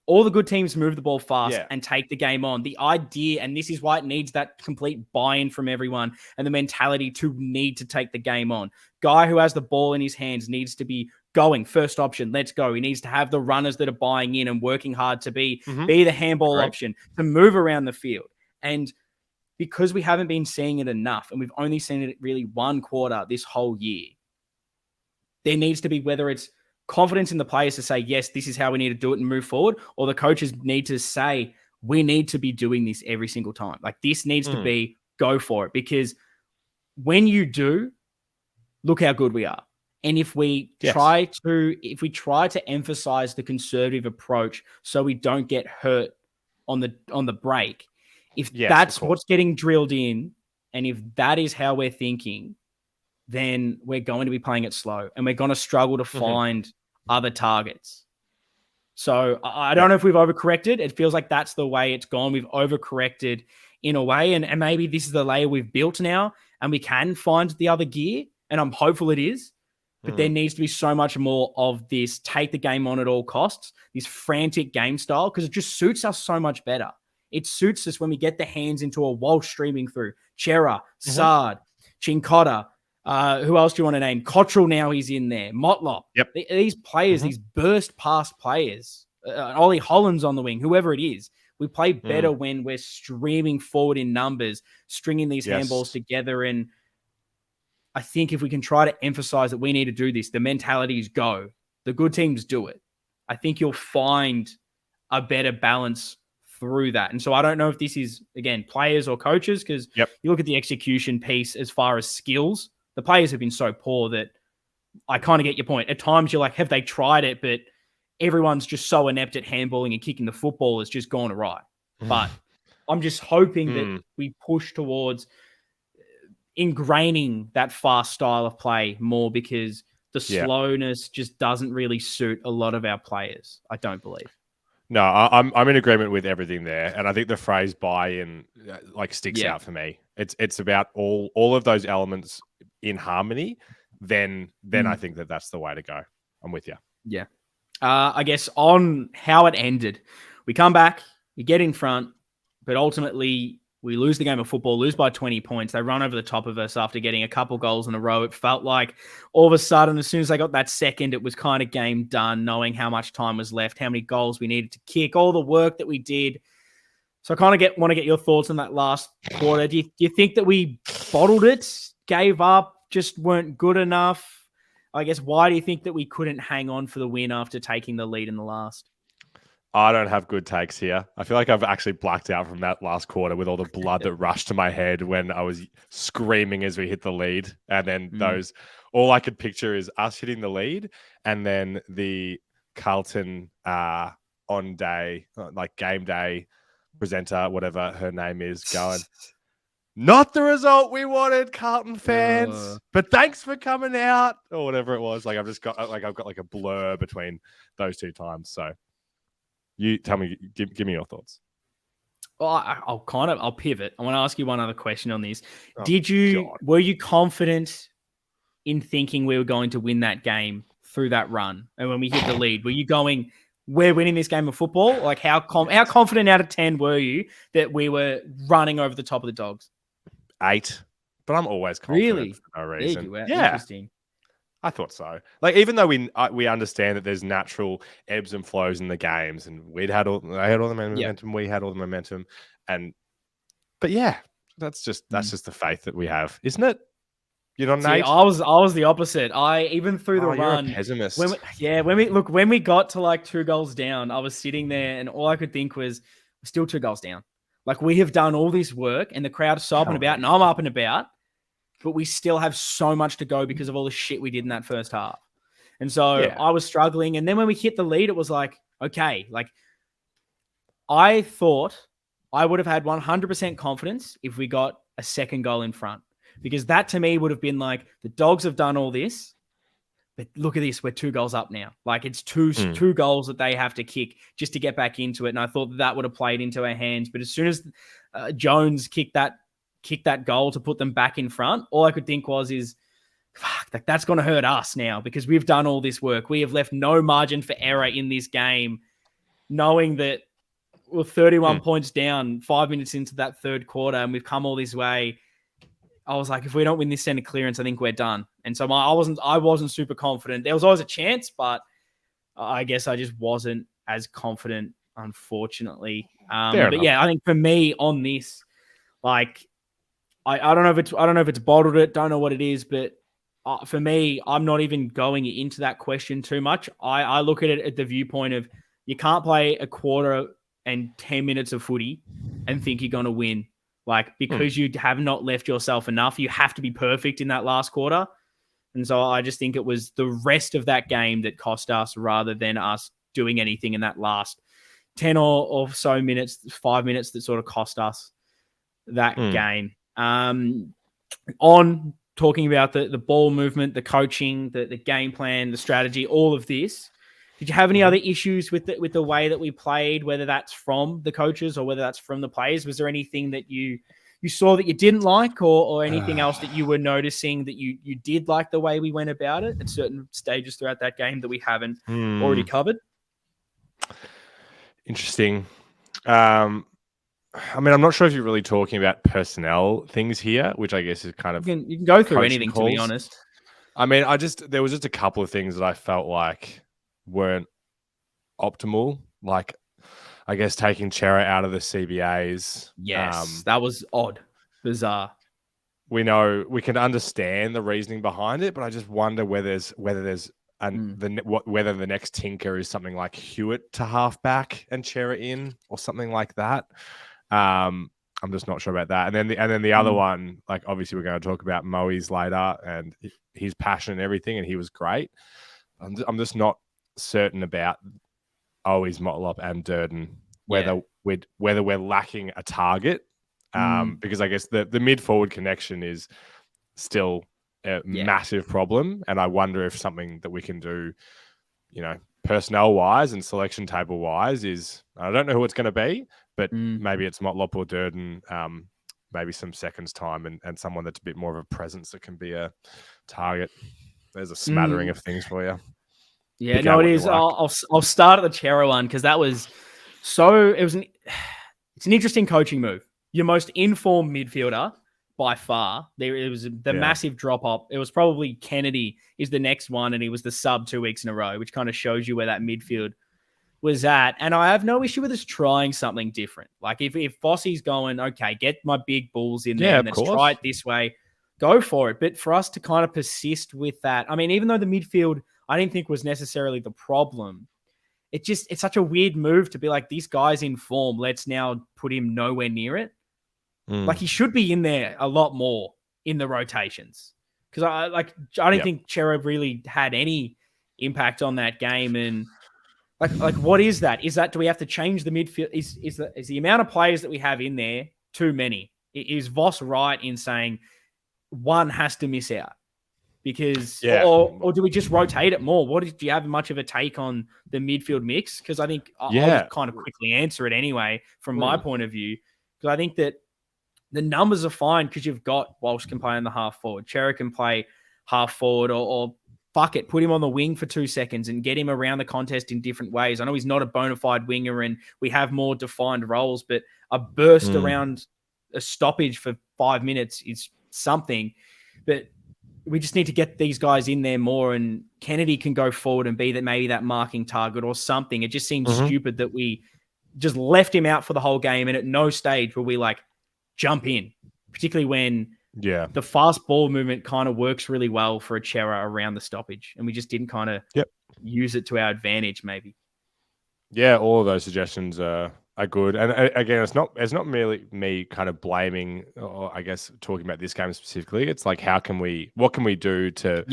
All the good teams move the ball fast and take the game on. The idea, and this is why it needs that complete buy-in from everyone and the mentality to need to take the game on. Guy who has the ball in his hands needs to be going. First option, let's go. He needs to have the runners that are buying in and working hard to be the handball option, to move around the field. And because we haven't been seeing it enough, and we've only seen it really one quarter this whole year, there needs to be, whether it's confidence in the players to say, yes, this is how we need to do it and move forward, or the coaches need to say, we need to be doing this every single time. Like, this needs to be go for it, because when you do, look how good we are. And if we try to emphasize the conservative approach so we don't get hurt on the break, if that's what's getting drilled in, and if that is how we're thinking, then we're going to be playing it slow and we're going to struggle to find other targets. So I don't know if we've overcorrected. It feels like that's the way it's gone. We've overcorrected in a way, and maybe this is the layer we've built now and we can find the other gear, and I'm hopeful it is. But there needs to be so much more of this take the game on at all costs, this frantic game style, because it just suits us so much better. It suits us when we get the hands into a Walsh streaming through. Chera, Sard, Chincotta, who else do you want to name? Cottrell, now he's in there. Motlop. These players, these burst past players, Ollie Holland's on the wing, whoever it is. We play better when we're streaming forward in numbers, stringing these handballs together. And I think if we can try to emphasize that we need to do this, the mentality is go. The good teams do it. I think you'll find a better balance through that. And so I don't know if this is, again, players or coaches, because you look at the execution piece as far as skills. The players have been so poor that I kind of get your point. At times you're like, have they tried it? But everyone's just so inept at handballing and kicking the football, it's just gone awry. But I'm just hoping that we push towards ingraining that fast style of play more, because the slowness just doesn't really suit a lot of our players, I don't believe. No, I'm in agreement with everything there, and I think the phrase "buy-in" sticks out for me. It's about all of those elements in harmony. Then I think that's the way to go. I'm with you. Yeah, I guess on how it ended, we come back, we get in front, but ultimately we lose the game of football, lose by 20 points. They run over the top of us after getting a couple goals in a row. It felt like all of a sudden, as soon as they got that second, it was kind of game done, knowing how much time was left, how many goals we needed to kick, all the work that we did. So I kind of want to get your thoughts on that last quarter. Do you think that we bottled it, gave up, just weren't good enough? I guess, why do you think that we couldn't hang on for the win after taking the lead in the last? I don't have good takes here. I feel like I've actually blacked out from that last quarter with all the blood that rushed to my head when I was screaming as we hit the lead. And then all I could picture is us hitting the lead, and then the Carlton game day presenter, whatever her name is, going, not the result we wanted, Carlton fans, but thanks for coming out, or whatever it was. I've got a blur between those two times. So you tell me, give me your thoughts. Well, I'll pivot. I want to ask you one other question on this. Were you confident in thinking we were going to win that game through that run? And when we hit the lead, were you going, we're winning this game of football? Like, how confident out of 10 were you that we were running over the top of the Dogs? 8, but I'm always confident really? For no reason. Yeah. Interesting. I thought so. Even though we understand that there's natural ebbs and flows in the games, and they had all the momentum, we had all the momentum, but yeah, that's just the faith that we have, isn't it? You know, See, Nate? I was the opposite. I even through the You're a run, pessimist. when we got to like 2 goals down, I was sitting there and all I could think was, we're still 2 goals down. Like we have done all this work and the crowd's so up and about, and I'm up and about, but we still have so much to go because of all the shit we did in that first half. And so I was struggling. And then when we hit the lead, it was like, okay, like I thought I would have had 100% confidence if we got a second goal in front, because that to me would have been like, the Dogs have done all this, but look at this, we're 2 goals up now. Like it's two goals that they have to kick just to get back into it. And I thought that would have played into our hands. But as soon as Jones kicked that goal to put them back in front, all I could think is, fuck, that's going to hurt us now because we've done all this work. We have left no margin for error in this game, knowing that we're 31 points down 5 minutes into that third quarter and we've come all this way. I was like, if we don't win this center clearance, I think we're done. And so I wasn't super confident. There was always a chance, but I guess I just wasn't as confident, unfortunately. But yeah, I think for me on this, like, I don't know if it's bottled it, don't know what it is, but for me, I'm not even going into that question too much. I look at it at the viewpoint of, you can't play a quarter and 10 minutes of footy and think you're going to win. Like, because you have not left yourself enough, you have to be perfect in that last quarter. And so I just think it was the rest of that game that cost us rather than us doing anything in that last 10 or so minutes, 5 minutes that sort of cost us that game. On talking about the ball movement, the coaching, the game plan, the strategy, all of this, did you have any other issues with the way that we played, whether that's from the coaches or whether that's from the players? Was there anything that you saw that you didn't like, or anything else that you were noticing that you did like the way we went about it at certain stages throughout that game that we haven't already covered? Interesting. I mean, I'm not sure if you're really talking about personnel things here, which I guess is kind of... You can go through anything, calls. To be honest. I mean, there was just a couple of things that I felt like weren't optimal. Like, I guess taking Chera out of the CBAs. Yes, that was odd. Bizarre. We know, we can understand the reasoning behind it, but I just wonder whether the next tinker is something like Hewitt to halfback and Chera in, or something like that. I'm just not sure about that. And then the other one, like, obviously we're going to talk about Moe's later and his passion and everything, and he was great. I'm just not certain about Owies, Motlop and Durden, whether we're lacking a target, because I guess the mid forward connection is still a massive problem, and I wonder if something that we can do, personnel wise and selection table wise, is, I don't know who it's going to be, but maybe it's Motlop or Durden, maybe some seconds time and someone that's a bit more of a presence that can be a target. There's a smattering of things for you. Yeah, no, it is. Like. I'll start at the Chera one, because that was it's an interesting coaching move. Your most informed midfielder by far. It was the massive drop off. It was probably Kennedy is the next one, and he was the sub 2 weeks in a row, which kind of shows you where that midfield was at. And I have no issue with us trying something different. Like if Bossie's going, okay, get my big bulls in there and let's try it this way, go for it. But for us to kind of persist with that, I mean, even though the midfield I didn't think was necessarily the problem, it's such a weird move to be like, this guy's in form, let's now put him nowhere near it. Like, he should be in there a lot more in the rotations, because I don't think Chera really had any impact on that game. And like what is that? Is that, do we have to change the midfield? Is the amount of players that we have in there too many? Is Voss right in saying one has to miss out? Because or do we just rotate it more? Do you have much of a take on the midfield mix? Because I think I'll just kind of quickly answer it anyway from my point of view. Because I think that the numbers are fine, because you've got Walsh can play on the half forward, Chera can play half forward, or fuck it, put him on the wing for 2 seconds and get him around the contest in different ways. I know he's not a bona fide winger and we have more defined roles, but a burst around a stoppage for 5 minutes is something. But we just need to get these guys in there more, and Kennedy can go forward and be maybe that marking target or something. It just seems stupid that we just left him out for the whole game, and at no stage will we like jump in, particularly when Yeah. the fast ball movement kind of works really well for a Chera around the stoppage, and we just didn't kind of use it to our advantage, maybe. Yeah, all of those suggestions are good. And again, it's not merely me kind of blaming, or I guess talking about this game specifically. It's like, what can we do to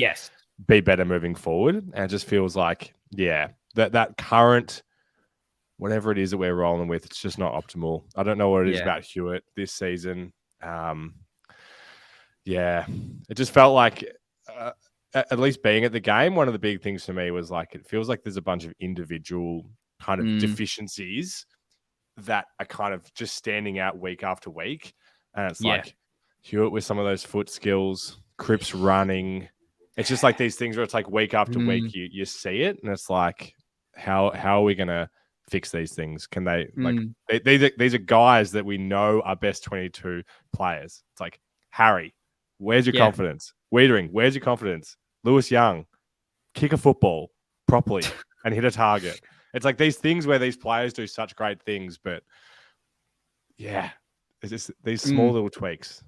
be better moving forward? And it just feels like, that current, whatever it is that we're rolling with, it's just not optimal. I don't know what it is about Hewitt this season. It just felt like, at least being at the game, one of the big things for me was like, it feels like there's a bunch of individual kind of deficiencies that are kind of just standing out week after week. And it's like Hewitt with some of those foot skills, Cripps running. It's just like these things where it's like week after week, you see it. And it's like, how are we going to fix these things? Can they, these are guys that we know are best 22 players. It's like, Harry, where's your confidence? Wiedering, where's your confidence? Lewis Young, kick a football properly and hit a target. It's like these things where these players do such great things, but it's just these small little tweaks.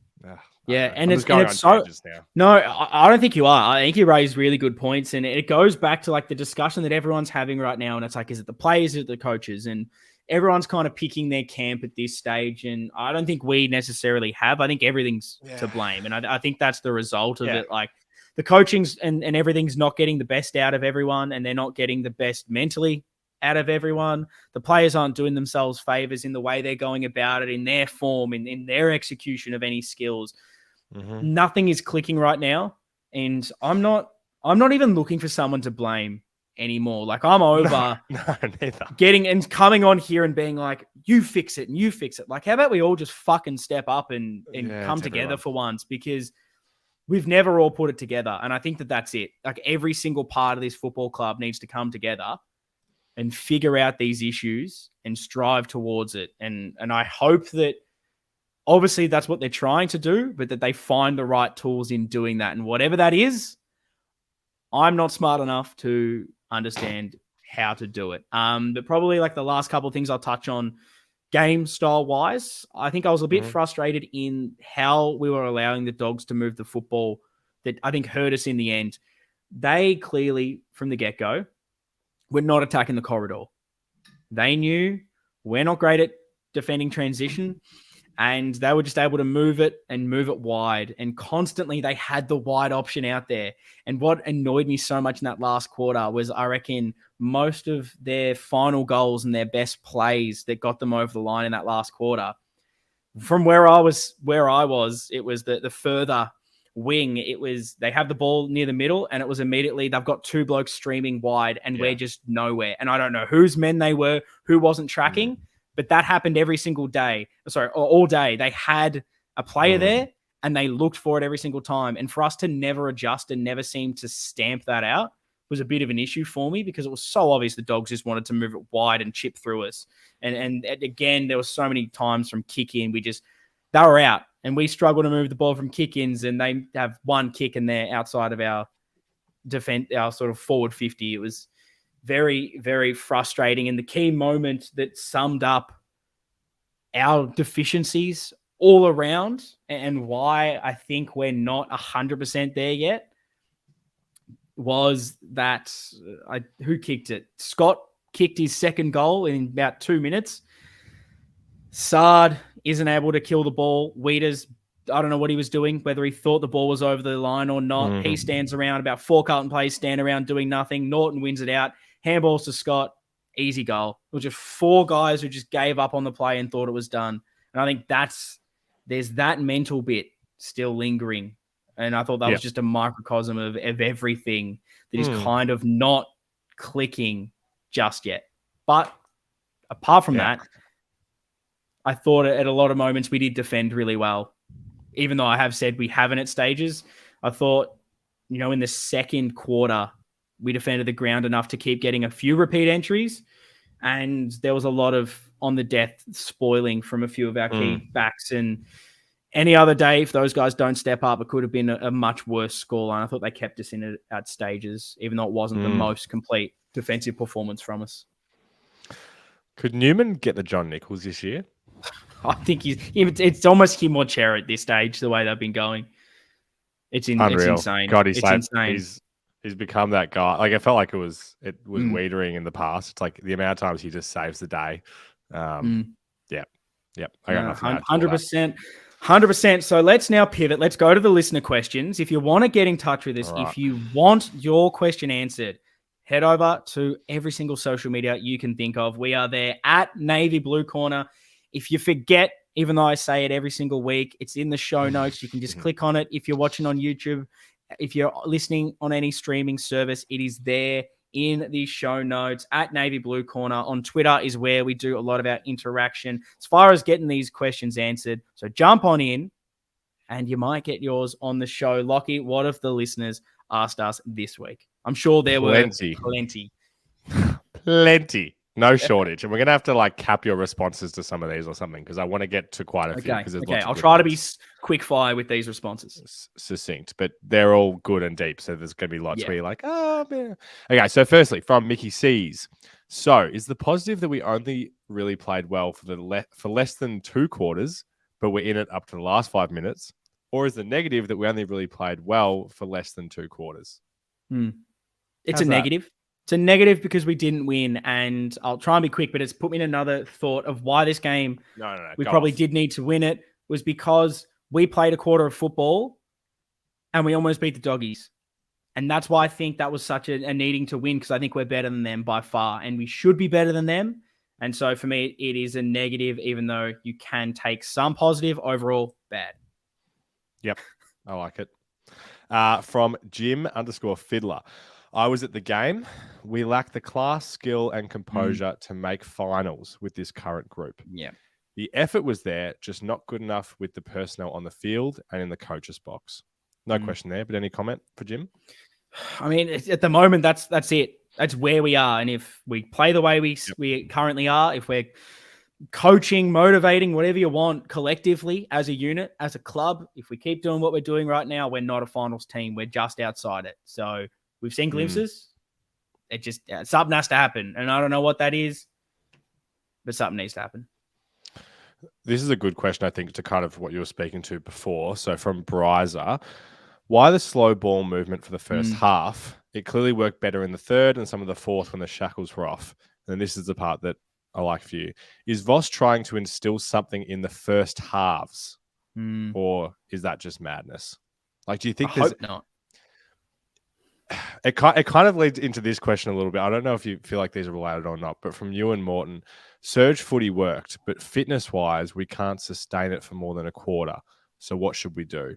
And it's so now. No, I don't think you are. I think you raise really good points, and it goes back to like the discussion that everyone's having right now. And it's like, is it the players, is it the coaches? And everyone's kind of picking their camp at this stage. And I don't think we necessarily have. I think everything's to blame, and I think that's the result of it. Like the coaching's and everything's not getting the best out of everyone, and they're not getting the best mentally out of everyone. The players aren't doing themselves favors in the way they're going about it, in their form, in their execution of any skills. Nothing is clicking right now, and I'm not even looking for someone to blame anymore. Like I'm over getting and coming on here and being like, you fix it and you fix it. Like, how about we all just fucking step up and come together for once, because we've never all put it together. And I think that that's it. Like every single part of this football club needs to come together and figure out these issues and strive towards it. And I hope that obviously that's what they're trying to do, but that they find the right tools in doing that. And whatever that is, I'm not smart enough to understand how to do it. But probably like the last couple of things I'll touch on game style wise, I think I was a bit frustrated in how we were allowing the Dogs to move the football that I think hurt us in the end. They clearly, from the get-go, were not attacking the corridor. They knew we're not great at defending transition, and they were just able to move it wide. And constantly they had the wide option out there. And what annoyed me so much in that last quarter was, I reckon, most of their final goals and their best plays that got them over the line in that last quarter, from where I was, it was the further wing. It was, they have the ball near the middle, and it was immediately, they've got two blokes streaming wide, and we're just nowhere. And I don't know whose men they were, who wasn't tracking, but that happened every single day. Sorry, all day. They had a player there, and they looked for it every single time. And for us to never adjust and never seem to stamp that out was a bit of an issue for me, because it was so obvious the Dogs just wanted to move it wide and chip through us. And again, there were so many times from kick in, they were out, and we struggle to move the ball from kick ins, and they have one kick in there outside of our defense, our sort of forward 50. It was very, very frustrating. And the key moment that summed up our deficiencies all around and why I think we're not 100% there yet was that who kicked it? Scott kicked his second goal in about 2 minutes. Sard isn't able to kill the ball. Weeders, I don't know what he was doing, whether he thought the ball was over the line or not. He stands around. About 4 Carlton players stand around doing nothing. Norton wins it out. Handballs to Scott. Easy goal. It was just 4 guys who just gave up on the play and thought it was done. And I think there's that mental bit still lingering. And I thought that was just a microcosm of everything that is kind of not clicking just yet. But apart from that, I thought at a lot of moments we did defend really well. Even though I have said we haven't at stages, I thought, in the second quarter, we defended the ground enough to keep getting a few repeat entries. And there was a lot of on the death spoiling from a few of our key backs. And any other day, if those guys don't step up, it could have been a much worse scoreline. I thought they kept us in at stages, even though it wasn't the most complete defensive performance from us. Could Newman get the John Nichols this year? I think it's almost him or Cher at this stage, the way they've been going. It's Unreal. insane. God, It's insane. He's become that guy. Like, I felt like it was Wiedering in the past. It's like the amount of times he just saves the day. Yep. I got nothing. 100%. 100%. So let's now pivot. Let's go to the listener questions. If you want to get in touch with us, if you want your question answered, head over to every single social media you can think of. We are there at Navy Blue Corner. If you forget, even though I say it every single week, it's in the show notes. You can just click on it. If you're watching on YouTube, if you're listening on any streaming service, it is there in the show notes at Navy Blue Corner. On Twitter is where we do a lot of our interaction as far as getting these questions answered. So jump on in and you might get yours on the show. Lockie, what have the listeners asked us this week? I'm sure there were plenty. No shortage. And we're going to have to cap your responses to some of these or something, because I want to get to quite a few. Okay. I'll try to be quick fire with these responses. Succinct, but they're all good and deep. So there's going to be lots where you're like, oh, man. Okay. So firstly, from Mickey C's. So is the positive that we only really played well for less than 2 quarters, but we're in it up to the last 5 minutes? Or is the negative that we only really played well for less than 2 quarters? It's a negative. It's a negative because we didn't win, and I'll try and be quick, but it's put me in another thought of why this game, we probably did need to win it, was because we played a quarter of football and we almost beat the Doggies. And that's why I think that was such a needing to win, because I think we're better than them by far, and we should be better than them. And so for me, it is a negative, even though you can take some positive. Overall, bad. Yep, I like it. From Jim_Fiddler. I was at the game. We lack the class, skill, and composure to make finals with this current group. Yeah. The effort was there, just not good enough with the personnel on the field and in the coach's box. No question there, but any comment for Jim? I mean, at the moment, that's it. That's where we are. And if we play the way we currently are, if we're coaching, motivating, whatever you want, collectively as a unit, as a club, if we keep doing what we're doing right now, we're not a finals team. We're just outside it. So we've seen glimpses. It just something has to happen, and I don't know what that is, but something needs to happen. This is a good question, I think, to kind of what you were speaking to before. So from Bryza, why the slow ball movement for the first half? It clearly worked better in the third and some of the fourth when the shackles were off. And this is the part that I like for you. Is Voss trying to instill something in the first halves, or is that just madness? Do you think I hope not. It kind of leads into this question a little bit. I don't know if you feel like these are related or not, but from you and Morton, surge footy worked, but fitness-wise, we can't sustain it for more than a quarter. So what should we do?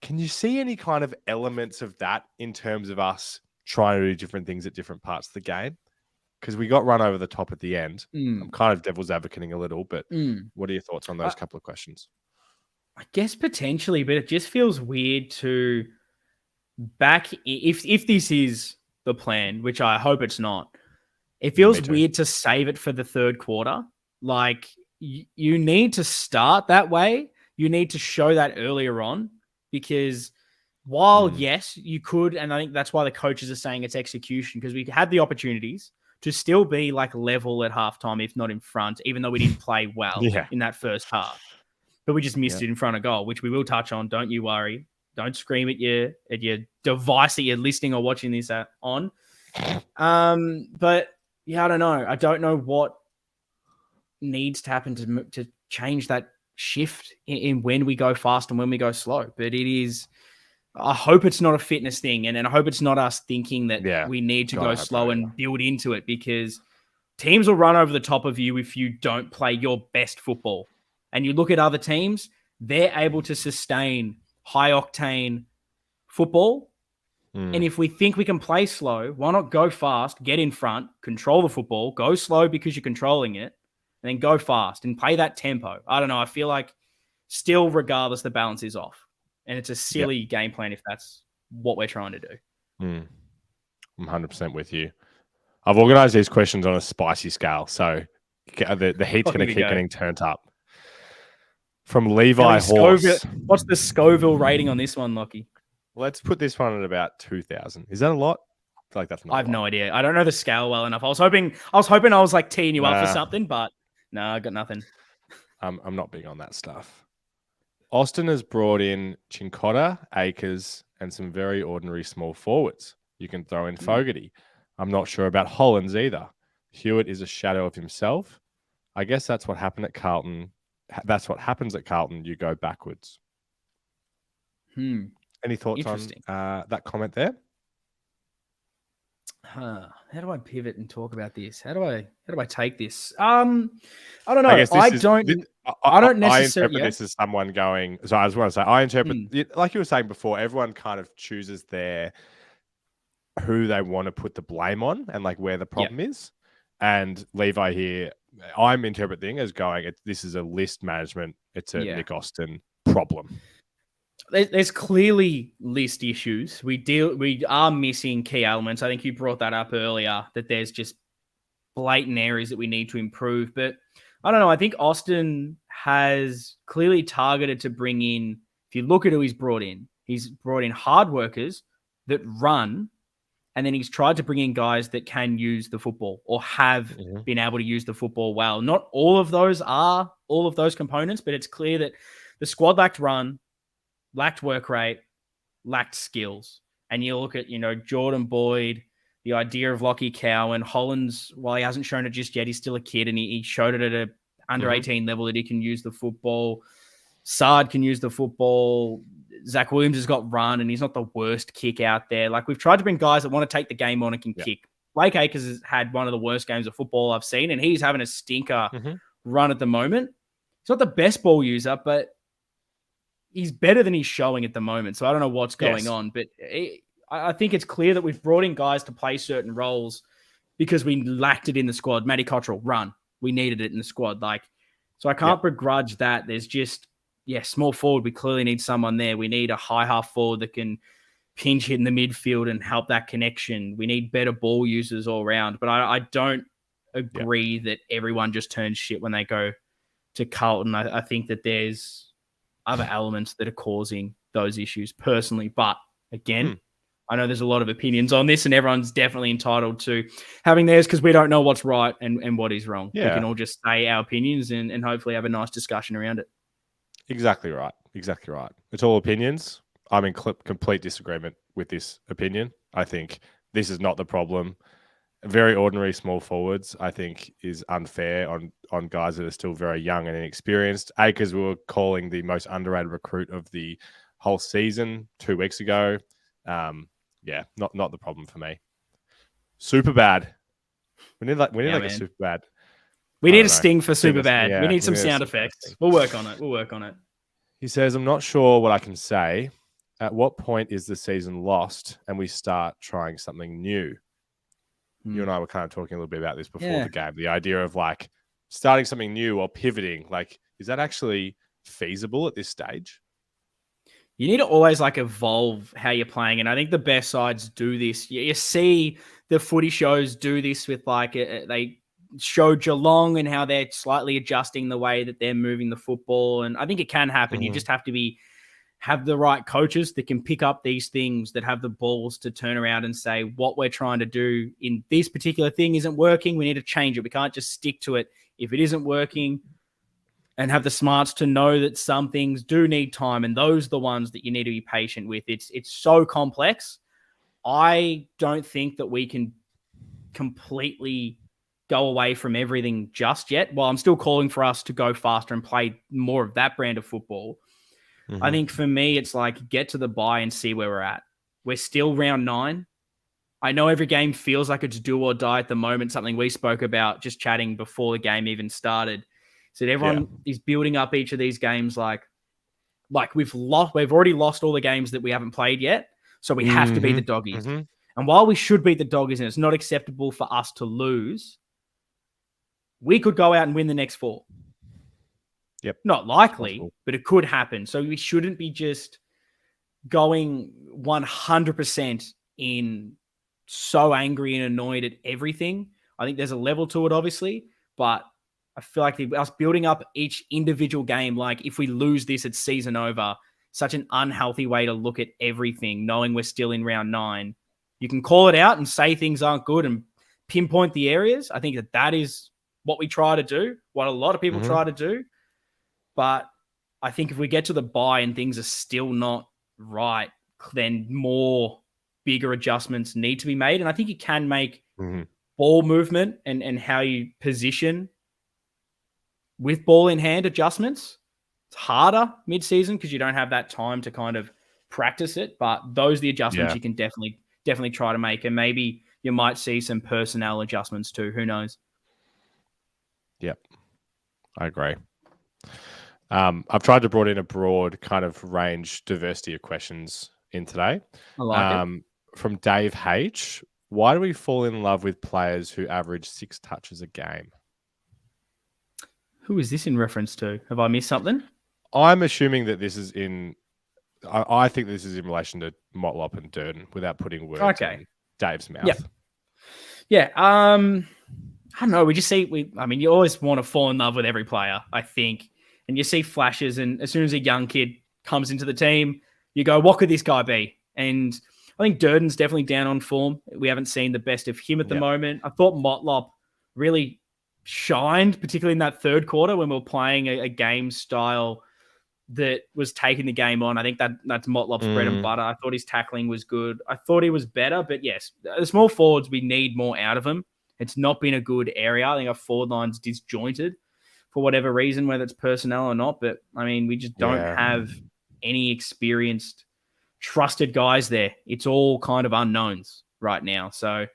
Can you see any kind of elements of that in terms of us trying to do different things at different parts of the game? Because we got run over the top at the end. I'm kind of devil's advocating a little, but what are your thoughts on those couple of questions? I guess potentially, but it just feels weird to if this is the plan, which I hope it's not. It feels weird to save it for the third quarter. You need to start that way. You need to show that earlier on, because while yes, you could, and I think that's why the coaches are saying it's execution, because we had the opportunities to still be level at halftime, if not in front, even though we didn't play well in that first half. But we just missed it in front of goal, which we will touch on. Don't you worry. Don't scream at your device that you're listening or watching this on. But yeah, I don't know. I don't know what needs to happen to change that shift in when we go fast and when we go slow. But it is. I hope it's not a fitness thing, and I hope it's not us thinking that we need to go slow and build into it, because teams will run over the top of you if you don't play your best football. And you look at other teams, they're able to sustain high-octane football. And if we think we can play slow, why not go fast, get in front, control the football, go slow because you're controlling it, and then go fast and play that tempo. I don't know. I feel like still, regardless, the balance is off. And it's a silly game plan if that's what we're trying to do. I'm 100% with you. I've organised these questions on a spicy scale, so the heat's going to keep getting turned up. From Levi Horse. What's the Scoville rating on this one, Lockie? Let's put this one at about 2,000. Is that a lot? I feel like that's not. I have no idea. I don't know the scale well enough. I was hoping I was teeing you up for something, but no, I got nothing. I'm not big on that stuff. Austin has brought in Chincotta, Akers, and some very ordinary small forwards. You can throw in Fogarty. I'm not sure about Hollands either. Hewitt is a shadow of himself. I guess that's what happened at Carlton. That's what happens at Carlton. You go backwards. Any thoughts on that comment there? How do I pivot and talk about this? How do I take this? I don't know. I don't necessarily. I interpret this as someone going. So I just want to say, I interpret like you were saying before. Everyone kind of chooses who they want to put the blame on and like where the problem is. And Levi here, I'm interpreting as going. This is a list management. It's a Nick Austin problem. There's clearly list issues. We are missing key elements. I think you brought that up earlier, that there's just blatant areas that we need to improve. But I don't know. I think Austin has clearly targeted to bring in, if you look at who he's brought in hard workers that run, and then he's tried to bring in guys that can use the football or have been able to use the football well. Not all of those are all of those components, but it's clear that the squad lacked run, lacked work rate, lacked skills. And you look at, Jordan Boyd, the idea of Lockie Cowan, Hollands, while he hasn't shown it just yet, he's still a kid and he showed it at a under 18 level that he can use the football. Saad can use the football. Zach Williams has got run and he's not the worst kick out there. Like, we've tried to bring guys that want to take the game on and can kick. Blake Acres has had one of the worst games of football I've seen, and he's having a stinker run at the moment. He's not the best ball user, but he's better than he's showing at the moment. So I don't know what's going on, but I think it's clear that we've brought in guys to play certain roles because we lacked it in the squad. Matty Cottrell, run. We needed it in the squad. So I can't begrudge that. There's just, small forward. We clearly need someone there. We need a high half forward that can pinch hit in the midfield and help that connection. We need better ball users all around. But I don't agree that everyone just turns shit when they go to Carlton. I think that there's other elements that are causing those issues personally. But again, I know there's a lot of opinions on this and everyone's definitely entitled to having theirs because we don't know what's right and what is wrong. We can all just say our opinions and hopefully have a nice discussion around it. Exactly right. It's all opinions. I'm in complete disagreement with this opinion. I think this is not the problem. Very ordinary small forwards, I think, is unfair on guys that are still very young and inexperienced. Akers, we were calling the most underrated recruit of the whole season 2 weeks ago. Not the problem for me. Super bad. We need a super bad. We need a sting for super bad. Yeah, we need some sound effects. We'll work on it. He says, I'm not sure what I can say. At what point is the season lost and we start trying something new? You and I were kind of talking a little bit about this before the game. The idea of starting something new or pivoting. Is that actually feasible at this stage? You need to always evolve how you're playing. And I think the best sides do this. You see the footy shows do this with they show Geelong and how they're slightly adjusting the way that they're moving the football. And I think it can happen. You just have to have the right coaches that can pick up these things, that have the balls to turn around and say, what we're trying to do in this particular thing isn't working. We need to change it. We can't just stick to it if it isn't working, and have the smarts to know that some things do need time. And those are the ones that you need to be patient with. It's so complex. I don't think that we can completely go away from everything just yet. While I'm still calling for us to go faster and play more of that brand of football, I think for me, it's get to the bye and see where we're at. We're still round 9. I know every game feels like it's do or die at the moment, something we spoke about just chatting before the game even started. So everyone is building up each of these games we've already lost all the games that we haven't played yet. So we have to beat the Doggies. And while we should beat the Doggies and it's not acceptable for us to lose, we could go out and win the next 4. Yep. Not likely, but it could happen. So we shouldn't be just going 100% in so angry and annoyed at everything. I think there's a level to it, obviously, but I feel like us building up each individual game, if we lose this, it's season over. Such an unhealthy way to look at everything, knowing we're still in round 9. You can call it out and say things aren't good and pinpoint the areas. I think that is what we try to do, what a lot of people try to do. But I think if we get to the bye and things are still not right, then more bigger adjustments need to be made. And I think you can make ball movement and how you position with ball in hand adjustments. It's harder mid-season because you don't have that time to kind of practice it. But those are the adjustments you can definitely try to make. And maybe you might see some personnel adjustments too. Who knows? Yep, I agree. I've tried to bring in a broad kind of range diversity of questions in today. I like it. From Dave H. Why do we fall in love with players who average 6 touches a game? Who is this in reference to? Have I missed something? I'm assuming that this is in... I think this is in relation to Motlop and Durden without putting words in Dave's mouth. Yeah. I don't know. We just see... you always want to fall in love with every player, I think. And you see flashes, and as soon as a young kid comes into the team, you go, what could this guy be? And I think Durden's definitely down on form. We haven't seen the best of him at the moment. I thought Motlop really shined, particularly in that third quarter when we were playing a game style that was taking the game on. I think that's Motlop's bread and butter. I thought his tackling was good. I thought he was better, but yes, the small forwards, we need more out of him. It's not been a good area. I think our forward line's disjointed for whatever reason, whether it's personnel or not. But, we just don't have any experienced, trusted guys there. It's all kind of unknowns right now. So,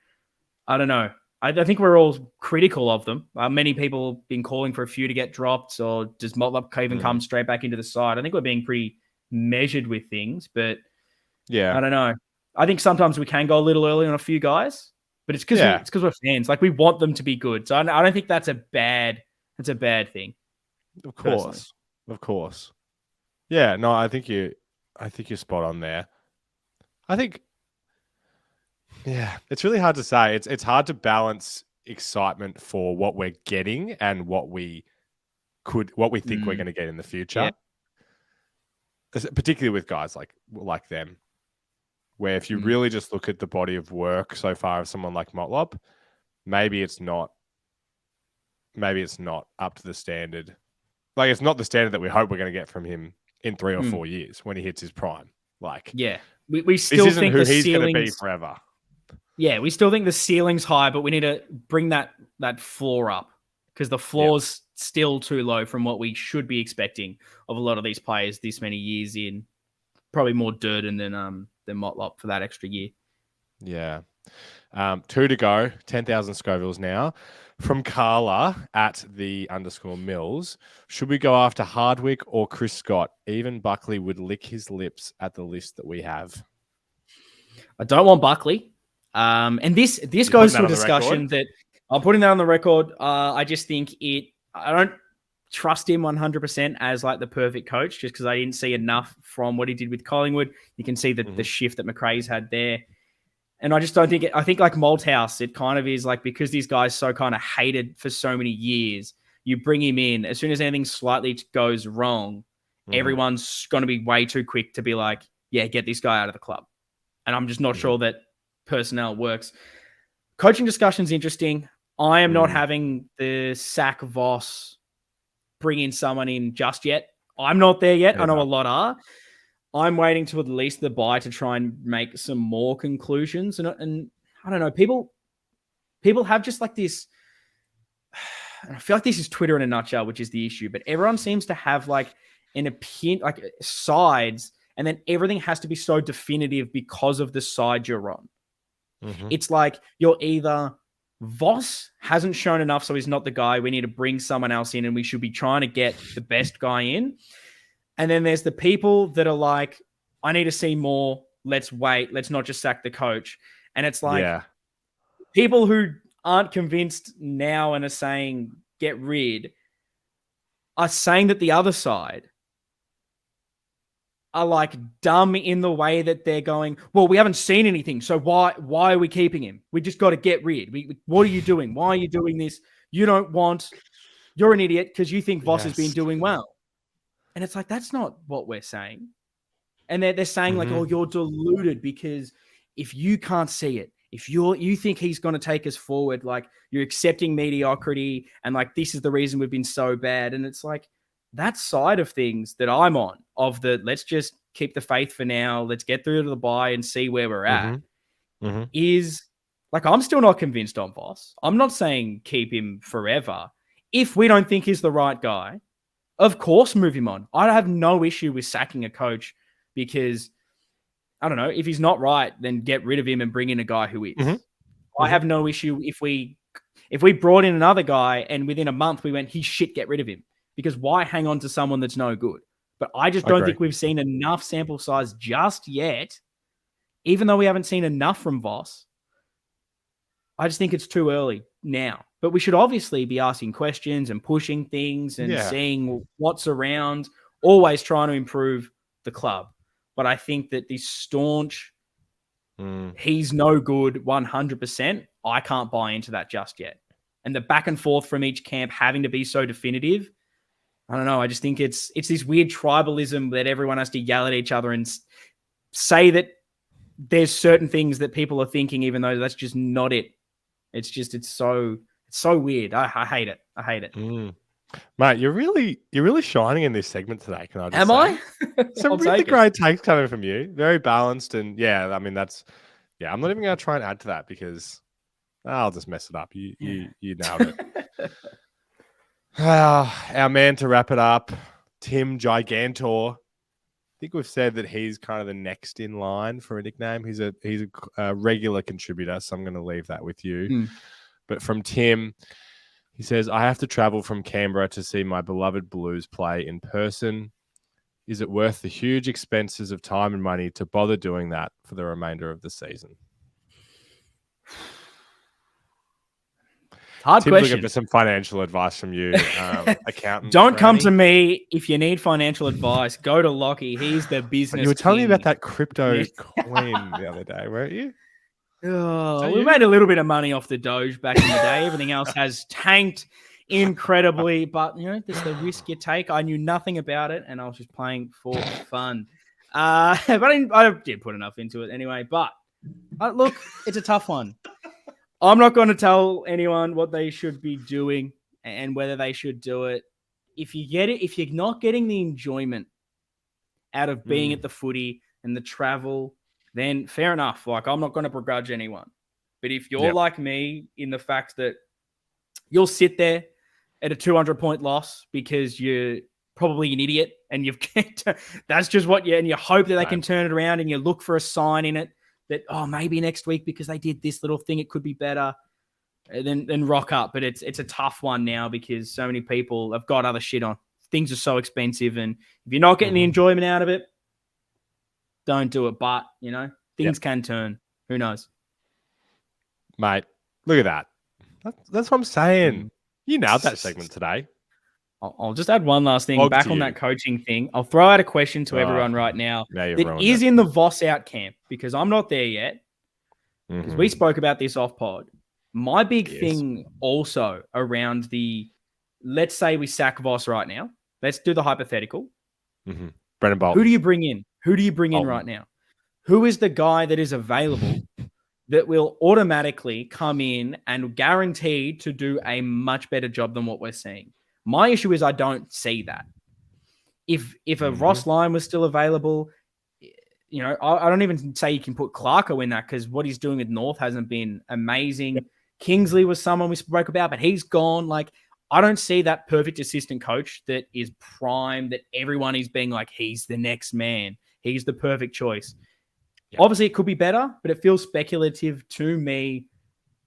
I don't know. I think we're all critical of them. Many people have been calling for a few to get dropped, or does Motlop even come straight back into the side? I think we're being pretty measured with things, but I don't know. I think sometimes we can go a little early on a few guys, but it's because we're fans. Like, we want them to be good. So I don't think that's a bad thing. Of course. Yeah, no, I think you're spot on there. I think, it's really hard to say. It's hard to balance excitement for what we're getting and what we think we're going to get in the future. Yeah. Particularly with guys like them, where if you really just look at the body of work so far of someone like Motlop, maybe it's not up to the standard. Like, it's not the standard that we hope we're going to get from him in 3 or 4 years when he hits his prime. Like, we still this isn't think who the he's going to be ceiling's forever. Yeah, we still think the ceiling's high, but we need to bring that floor up because the floor's still too low from what we should be expecting of a lot of these players this many years in. Probably more Durden than Motlop for that extra year. Yeah. 2 to go, 10,000 Scovilles now. From Carla at the _Mills, should we go after Hardwick or Chris Scott? Even Buckley would lick his lips at the list that we have. I don't want Buckley. And this goes to a discussion that I'm putting that on the record. I just think I don't trust him 100% as like the perfect coach, just because I didn't see enough from what he did with Collingwood. You can see the shift that McRae's had there. And I just don't think I think like Malthouse, it kind of is like, because these guys so kind of hated for so many years, you bring him in, as soon as anything slightly goes wrong, everyone's going to be way too quick to be like, yeah, get this guy out of the club. And I'm just not sure that personnel works. Coaching discussion's interesting. I am not having the sack Voss, bring in someone in just yet. I'm not there yet. I know a lot are. I'm waiting to at least the bye to try and make some more conclusions. And I don't know, people have just like this. I feel like this is Twitter in a nutshell, which is the issue. But everyone seems to have like an opinion, like sides, and then everything has to be so definitive because of the side you're on. It's like you're either Voss hasn't shown enough, so he's not the guy. We need to bring someone else in, and we should be trying to get the best guy in. And then there's the people that are like, I need to see more. Let's wait. Let's not just sack the coach. And it's like people who aren't convinced now and are saying get rid are saying that the other side are like dumb in the way that they're going, well, we haven't seen anything, so why are we keeping him? We just got to get rid. What are you doing? Why are you doing this? You're an idiot because you think Voss has been doing well. And it's like, that's not what we're saying. And they're saying like, oh, you're deluded because if you can't see it, if you think he's going to take us forward, like you're accepting mediocrity and like this is the reason we've been so bad. And it's like, that side of things that I'm on, of the let's just keep the faith for now, let's get through to the bye and see where we're at, is like, I'm still not convinced on Voss. I'm not saying keep him forever. If we don't think he's the right guy, of course move him on. I have no issue with sacking a coach because, I don't know, if he's not right, then get rid of him and bring in a guy who is. I have no issue if we brought in another guy and within a month we went, he's shit, get rid of him. Because why hang on to someone that's no good? But I just don't think we've seen enough sample size just yet, even though we haven't seen enough from Voss. I just think it's too early now. But we should obviously be asking questions and pushing things and seeing what's around, always trying to improve the club. But I think that this staunch, he's no good 100%, I can't buy into that just yet. And the back and forth from each camp having to be so definitive, I don't know. I just think it's this weird tribalism that everyone has to yell at each other and say that there's certain things that people are thinking, even though that's just not it. It's so weird. I hate it. I hate it. Mate, you're really shining in this segment today. Can I just Am say? I? Some really great takes coming from you. Very balanced, and I mean I'm not even going to try and add to that because I'll just mess it up. You nailed it. Our man to wrap it up, Tim Gigantor. I think we've said that he's kind of the next in line for a nickname. He's a regular contributor, so I'm going to leave that with you. But from Tim, he says, I have to travel from Canberra to see my beloved Blues play in person. Is it worth the huge expenses of time and money to bother doing that for the remainder of the season? Hard Tim's question. Looking for some financial advice from you, accountant. Don't come to me if you need financial advice. Go to Lockie. He's the business. You were telling me king. about that crypto coin the other day, weren't you? Oh, we made a little bit of money off the Doge back in the day. Everything else has tanked incredibly, but there's the risk you take. I knew nothing about it, and I was just playing for fun. But I did put enough into it anyway. But look, it's a tough one. I'm not going to tell anyone what they should be doing and whether they should do it. If you're not getting the enjoyment out of being at the footy and the travel, then fair enough. Like, I'm not going to begrudge anyone. But if you're like me in the fact that you'll sit there at a 200-point loss because you're probably an idiot and that's just what and you hope that they can turn it around and you look for a sign in it that, maybe next week because they did this little thing, it could be better, then rock up. But it's a tough one now because so many people have got other shit on. Things are so expensive. And if you're not getting the enjoyment out of it, don't do it. But, things can turn. Who knows? Mate, look at that. That's what I'm saying. You nailed that segment today. I'll just add one last thing back on that coaching thing. I'll throw out a question to everyone right now that is in the Voss out camp because I'm not there yet. Because we spoke about this off pod. My big thing also around let's say we sack Voss right now. Let's do the hypothetical. Brendan Bolton. Who do you bring in? Who do you bring in right now? Who is the guy that is available that will automatically come in and guaranteed to do a much better job than what we're seeing? My issue is I don't see that. If a Ross Lyon was still available, I don't even say you can put Clarko in that because what he's doing with North hasn't been amazing. Kingsley was someone we spoke about, but he's gone. Like, I don't see that perfect assistant coach that is prime, that everyone is being like, he's the next man. He's the perfect choice. Yep. Obviously, it could be better, but it feels speculative to me.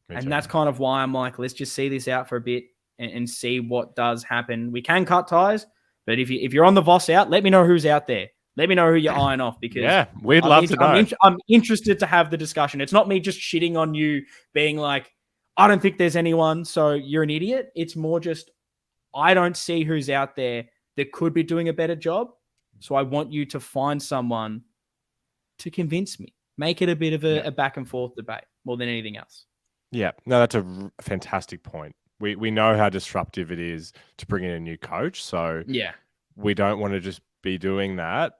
And that's kind of why I'm like, let's just see this out for a bit and see what does happen. We can cut ties, but if you're on the Voss out, let me know who's out there. Let me know who you're eyeing off because we'd love to know. I'm interested to have the discussion. It's not me just shitting on you being like, I don't think there's anyone, so you're an idiot. It's more just, I don't see who's out there that could be doing a better job. So I want you to find someone to convince me. Make it a bit of a back and forth debate more than anything else. Yeah, no, that's a fantastic point. We know how disruptive it is to bring in a new coach. So we don't want to just be doing that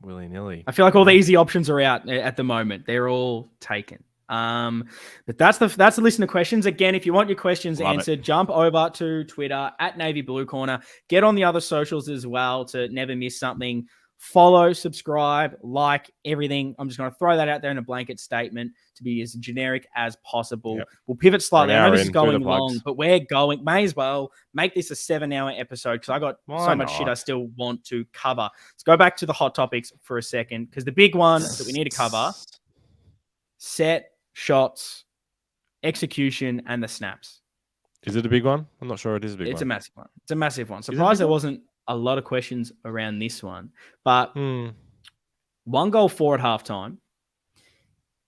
willy-nilly. I feel like all the easy options are out at the moment. They're all taken. But that's the list of questions. Again, if you want your questions Love answered, jump over to Twitter at Navy Blue Corner. Get on the other socials as well to never miss something. Follow, subscribe, like, everything. I'm just going to throw that out there in a blanket statement to be as generic as possible. Yep. We'll pivot slightly. I know this is going the long, but we're going. May as well make this a 7-hour episode because I got so much shit I still want to cover. Let's go back to the hot topics for a second because the big one that we need to cover: set, shots, execution, and the snaps. Is it a big one? I'm not sure it is a big one. It's a massive one. It's a massive one. Surprised there wasn't a lot of questions around this one. But 1 goal for at halftime.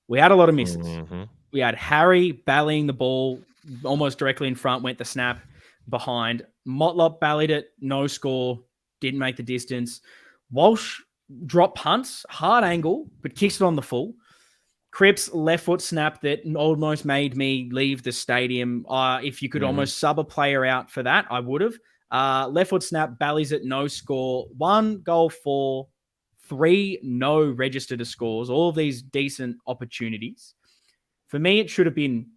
We had a lot of misses. Mm-hmm. We had Harry ballying the ball almost directly in front, went the snap behind. Motlop ballied it, no score, didn't make the distance. Walsh dropped punts, hard angle, but kicks it on the full. Cripps left foot snap that almost made me leave the stadium. If you could almost sub a player out for that, I would have. Left foot snap, ballies it, no score. 1 goal for, 3 no registered as scores. All of these decent opportunities. For me, it should have been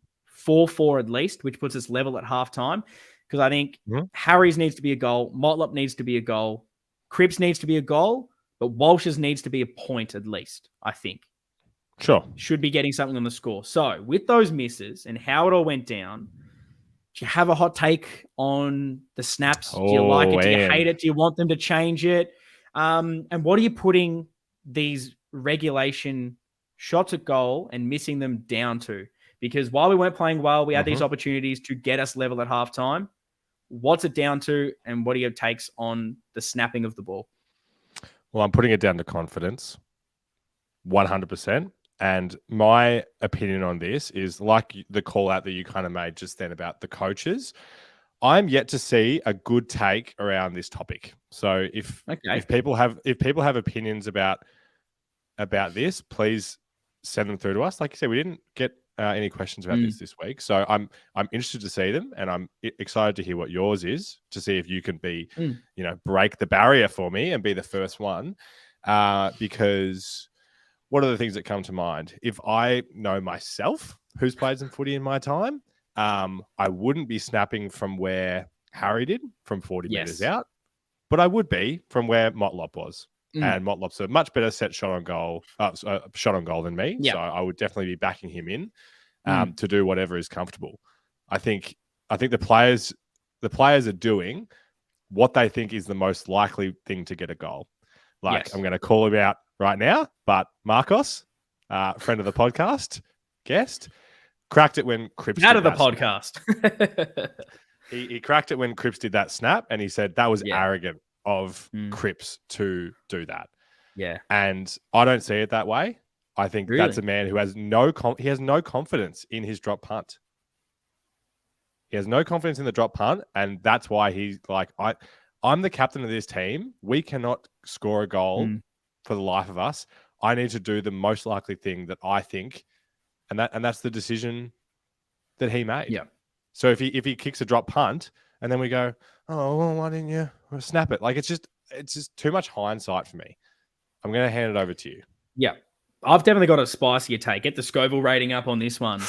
4-4 at least, which puts us level at halftime. Because I think Harry's needs to be a goal. Motlop needs to be a goal. Cripps needs to be a goal. But Walsh's needs to be a point at least, I think. Sure. Should be getting something on the score. So with those misses and how it all went down, do you have a hot take on the snaps? Do you like it? Do you hate it? Do you want them to change it? And what are you putting these regulation shots at goal and missing them down to? Because while we weren't playing well, we had these opportunities to get us level at halftime. What's it down to? And what are your takes on the snapping of the ball? Well, I'm putting it down to confidence. 100%. And my opinion on this is like the call out that you kind of made just then about the coaches. I'm yet to see a good take around this topic. So if people have opinions about this, please send them through to us. Like you said, we didn't get any questions about this week, so I'm interested to see them, and I'm excited to hear what yours is to see if you can be, break the barrier for me and be the first one, because. What are the things that come to mind? If I know myself, who's played some footy in my time, I wouldn't be snapping from where Harry did, from 40 meters out, but I would be from where Motlop was. And Motlop's a much better shot on goal than me. Yep. So I would definitely be backing him in to do whatever is comfortable. I think the players are doing what they think is the most likely thing to get a goal. I'm going to call him out right now, but Marcos, friend of the podcast, guest, cracked it when Cripps out of the podcast. He cracked it when Cripps did that snap, and he said that was arrogant of Cripps to do that. Yeah, and I don't see it that way. I think that's a man who has no confidence in his drop punt. He has no confidence in the drop punt, and that's why he's like, I'm the captain of this team. We cannot score a goal for the life of us. I need to do the most likely thing that I think, and that's the decision that he made. Yeah. So if he kicks a drop punt, and then we go, oh, well, why didn't you snap it? Like it's just too much hindsight for me. I'm going to hand it over to you. Yeah. I've definitely got a spicier take. Get the Scoville rating up on this one.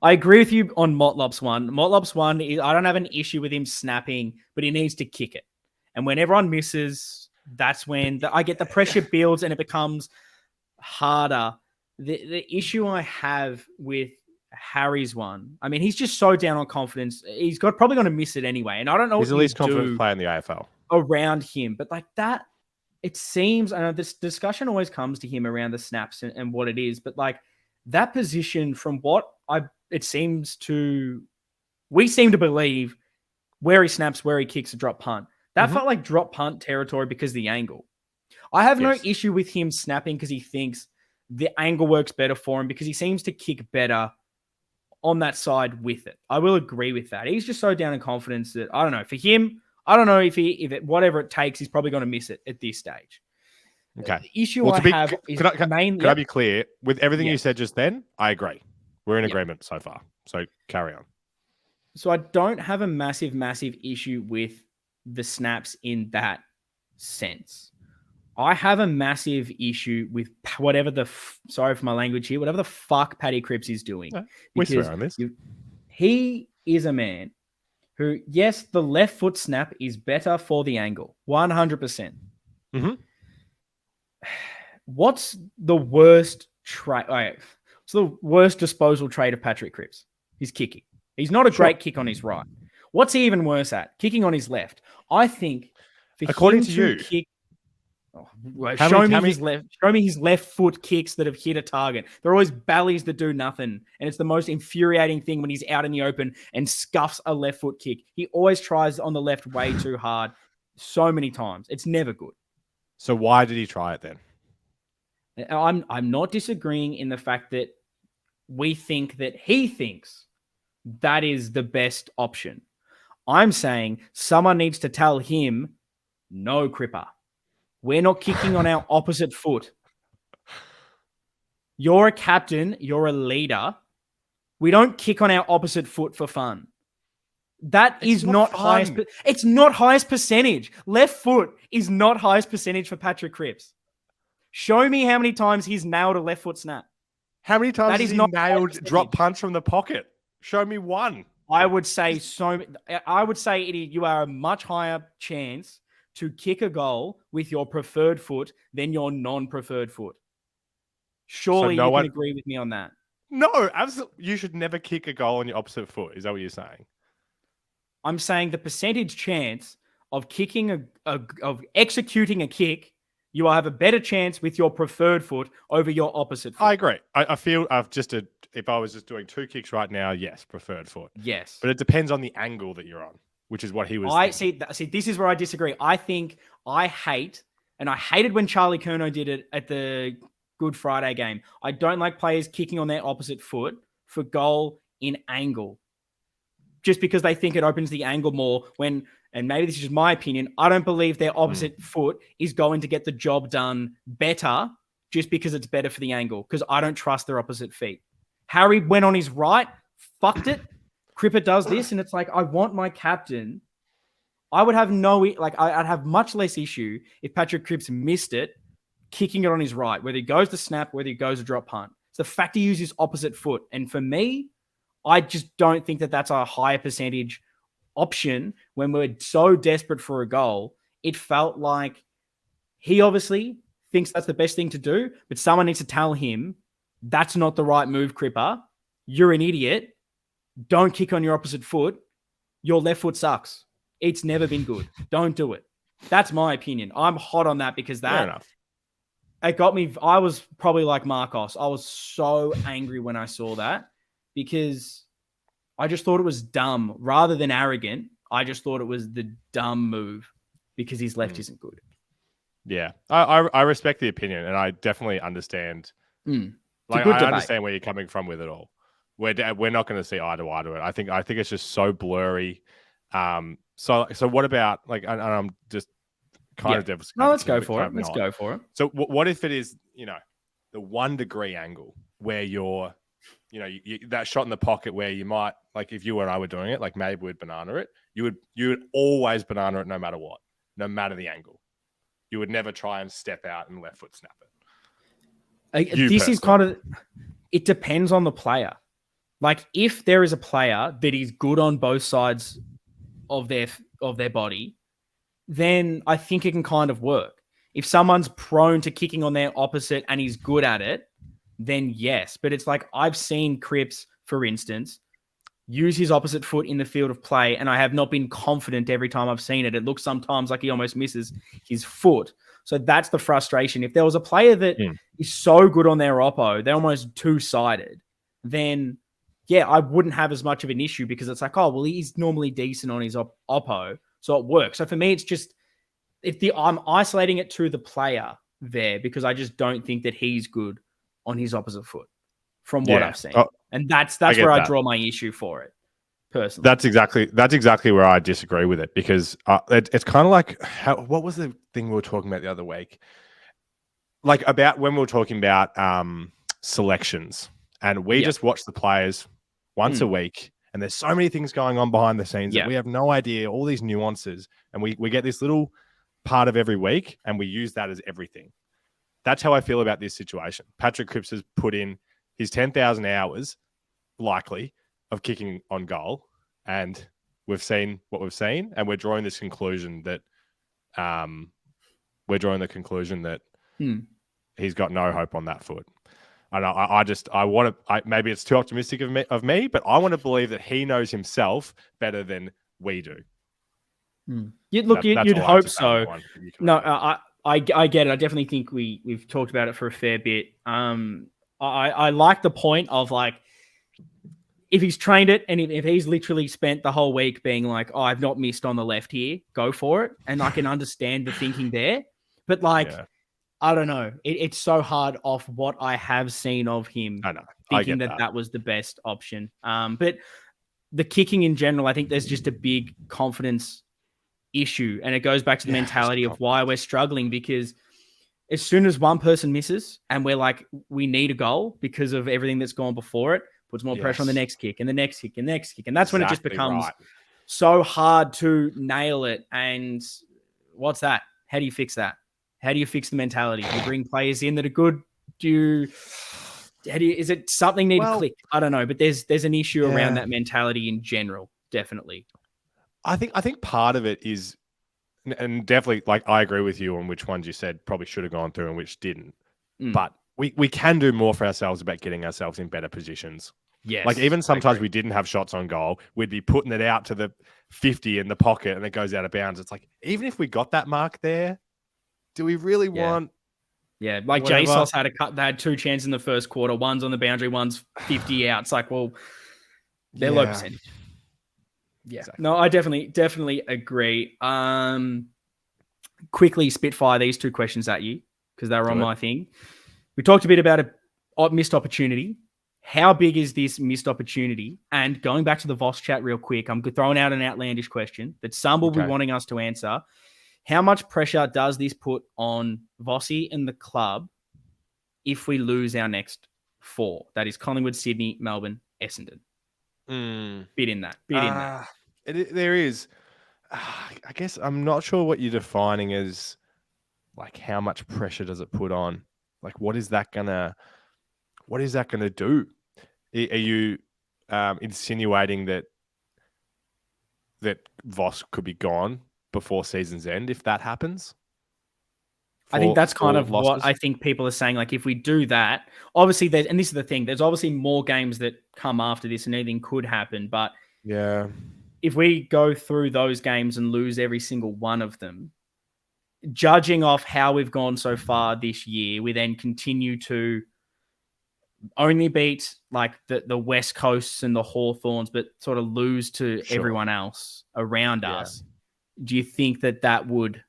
I agree with you on Motlop's one. Motlop's one, I don't have an issue with him snapping, but he needs to kick it. And when everyone misses, that's when I get the pressure builds and it becomes harder. The issue I have with Harry's one, I mean, he's just so down on confidence. He's probably going to miss it anyway. And I don't know he's the least confident player in the AFL around him, but like that. It seems, I know this discussion always comes to him around the snaps and what it is, but like that position from we seem to believe where he snaps, where he kicks a drop punt. That felt like drop punt territory because of the angle. I have no issue with him snapping because he thinks the angle works better for him because he seems to kick better on that side with it. I will agree with that. He's just so down in confidence that, I don't know, for him, I don't know if whatever it takes, he's probably going to miss it at this stage. Okay. The issue have is mainly... Can I be clear? With everything you said just then, I agree. We're in agreement so far. So carry on. So I don't have a massive, massive issue with the snaps in that sense. I have a massive issue with whatever sorry for my language here, whatever the fuck Paddy Cripps is doing. We Because swear on this. he is a man who, yes, the left foot snap is better for the angle, 100%. Mm-hmm. What's the worst trait? What's the worst disposal trait of Patrick Cripps? He's kicking. He's not a great kick on his right. What's he even worse at? Kicking on his left. I think for according him to you, kick. Show me his left foot kicks that have hit a target. They're always ballies that do nothing. And it's the most infuriating thing when he's out in the open and scuffs a left foot kick. He always tries on the left way too hard so many times. It's never good. So why did he try it then? I'm not disagreeing in the fact that we think that he thinks that is the best option. I'm saying someone needs to tell him, no, Cripper. We're not kicking on our opposite foot. You're a captain. You're a leader. We don't kick on our opposite foot for fun. It's not highest. It's not highest percentage. Left foot is not highest percentage for Patrick Cripps. Show me how many times he's nailed a left foot snap. How many times has he nailed drop punch from the pocket? Show me one. I would say you are a much higher chance to kick a goal with your preferred foot than your non-preferred foot. Surely you can agree with me on that. No, absolutely. You should never kick a goal on your opposite foot. Is that what you're saying? I'm saying the percentage chance of kicking of executing a kick, you will have a better chance with your preferred foot over your opposite foot. I agree. I feel if I was just doing two kicks right now, yes, preferred foot. Yes. But it depends on the angle that you're on, which is what he was see, this is where I disagree. I think I hated when Charlie Curnow did it at the Good Friday game. I don't like players kicking on their opposite foot for goal in angle. Just because they think it opens the angle more and maybe this is just my opinion, I don't believe their opposite foot is going to get the job done better just because it's better for the angle, because I don't trust their opposite feet. Harry went on his right, fucked it. Cripper does this, and it's like, I want my captain. I would have I'd have much less issue if Patrick Cripps missed it, kicking it on his right, whether he goes to snap, whether he goes to drop punt. It's the fact he uses his opposite foot. And for me, I just don't think that that's a higher percentage option when we're so desperate for a goal. It felt like he obviously thinks that's the best thing to do, but someone needs to tell him that's not the right move, Cripper. You're an idiot. Don't kick on your opposite foot. Your left foot sucks. It's never been good. Don't do it. That's my opinion. I'm hot on that because it got me. I was probably like Marcos. I was so angry when I saw that because I just thought it was dumb rather than arrogant. I just thought it was the dumb move because his left isn't good. Yeah, I respect the opinion and I definitely understand. Like I understand where you're coming from with it all. We're not going to see eye to eye to it. I think it's just so blurry. So what about and I'm just kind of devastated. No, let's go for it. Let's go for it. So what if it is the 1 degree angle where you're that shot in the pocket where you might if you and I were doing it, like maybe we'd banana it. You would always banana it no matter what, no matter the angle. You would never try and step out and left foot snap it. Is kind of, it depends on the player. Like if there is a player that is good on both sides of their body, then I think it can kind of work. If someone's prone to kicking on their opposite and he's good at it, then yes. But it's like I've seen Cripps, for instance, use his opposite foot in the field of play, and I have not been confident every time I've seen it. It looks sometimes like he almost misses his foot. So that's the frustration. If there was a player that is so good on their oppo, they're almost two-sided, then yeah, I wouldn't have as much of an issue because it's like, oh, well, he's normally decent on his oppo, so it works. So for me, it's just I'm isolating it to the player there because I just don't think that he's good on his opposite foot from what I've seen. And that's where I draw my issue for it, personally. That's exactly where I disagree with it because it's kind of like what was the thing we were talking about the other week? Like about when we were talking about selections and we just watch the players once a week and there's so many things going on behind the scenes that we have no idea, all these nuances, and we get this little part of every week, and we use that as everything. That's how I feel about this situation. Patrick Cripps has put in his 10,000 hours, likely, of kicking on goal, and we've seen what we've seen, and we're drawing this conclusion that he's got no hope on that foot. And I want to. Maybe it's too optimistic of me, but I want to believe that he knows himself better than we do. You'd hope so. No, I get it. I definitely think we've talked about it for a fair bit. I like the point of like, if he's trained it and if he's literally spent the whole week being like, oh, I've not missed on the left here, go for it. And I can understand the thinking there. But like, I don't know. It's so hard off what I have seen of him. I know. Thinking that was the best option. But the kicking in general, I think there's just a big confidence issue. And it goes back to the mentality of why we're struggling, because as soon as one person misses and we're like, we need a goal because of everything that's gone before it, puts more pressure on the next kick and the next kick and the next kick. And that's when it just becomes so hard to nail it. And what's that? How do you fix that? How do you fix the mentality? Do you bring players in that are good? Is it something need to click? I don't know, but there's an issue around that mentality in general, definitely. I think part of it is, and definitely, like, I agree with you on which ones you said probably should have gone through and which didn't. But we can do more for ourselves about getting ourselves in better positions. Yes. Like, even sometimes we didn't have shots on goal, we'd be putting it out to the 50 in the pocket and it goes out of bounds. It's like, even if we got that mark there, do we really want? Yeah, like JSOS had 2 chances in the first quarter. One's on the boundary, one's 50 out. It's like, well, they're low percentage. Yeah. Exactly. No, I definitely agree. Quickly spitfire these 2 questions at you because they were on my thing. We talked a bit about a missed opportunity. How big is this missed opportunity? And going back to the Voss chat real quick, I'm throwing out an outlandish question that some will be wanting us to answer. How much pressure does this put on Vossi and the club if we lose our next 4? That is Collingwood, Sydney, Melbourne, Essendon. Bit in that. There is. I guess I'm not sure what you're defining as, like, how much pressure does it put on? Like, what is that gonna do? Are you insinuating that Voss could be gone before season's end if that happens? I think that's kind of what I think people are saying. Like, if we do that, obviously and this is the thing, there's obviously more games that come after this and anything could happen. But if we go through those games and lose every single one of them, judging off how we've gone so far this year, we then continue to only beat like the West Coasts and the Hawthorns, but sort of lose to everyone else around us. Do you think that would...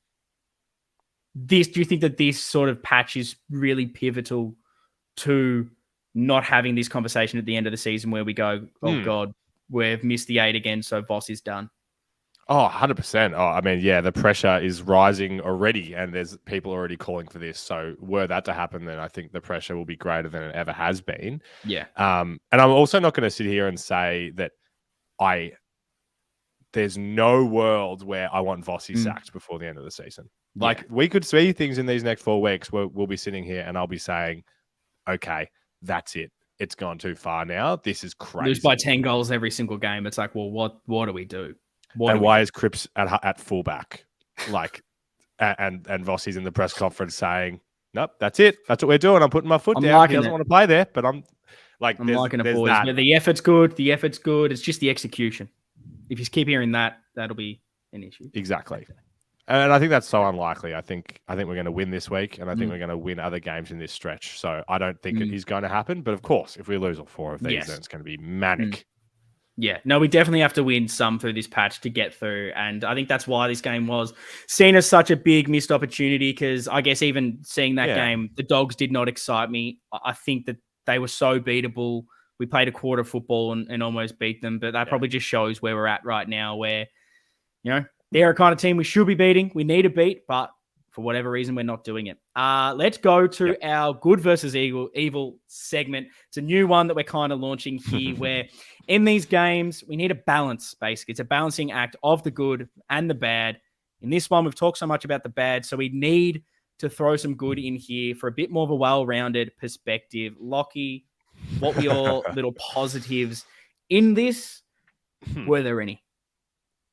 do you think that this sort of patch is really pivotal to not having this conversation at the end of the season where we go, oh God, we've missed the 8 again, so Voss is done? Oh, 100%. Oh, I mean, the pressure is rising already and there's people already calling for this. So were that to happen, then I think the pressure will be greater than it ever has been. Yeah. And I'm also not going to sit here and say that there's no world where I want Vossi sacked before the end of the season. Like, we could see things in these next 4 weeks where we'll be sitting here and I'll be saying, okay, that's it. It's gone too far now. This is crazy. Lose by 10 goals every single game. It's like, well, what do we do? Why is Cripps at fullback? Like, and Vossi's in the press conference saying, nope, that's it. That's what we're doing. I'm putting my foot down. He doesn't want to play there, but I'm liking it, boys. Yeah, the effort's good. It's just the execution. If you keep hearing that, that'll be an issue. Exactly. And I think that's so unlikely. I think we're going to win this week, and I think we're going to win other games in this stretch. So I don't think it is going to happen. But of course, if we lose all 4 of these, then it's going to be manic. Yeah, no, we definitely have to win some through this patch to get through. And I think that's why this game was seen as such a big missed opportunity, because I guess even seeing that game, the Dogs did not excite me. I think that they were so beatable. We played a quarter of football and almost beat them. But that probably just shows where we're at right now, where, they're a kind of team we should be beating. We need to beat, but for whatever reason, we're not doing it. Let's go to our good versus evil segment. It's a new one that we're kind of launching here, where in these games, we need a balance, basically. It's a balancing act of the good and the bad In this one, we've talked so much about the bad, so we need to throw some good in here for a bit more of a well-rounded perspective. Lockie, what were your little positives in this? Were there any?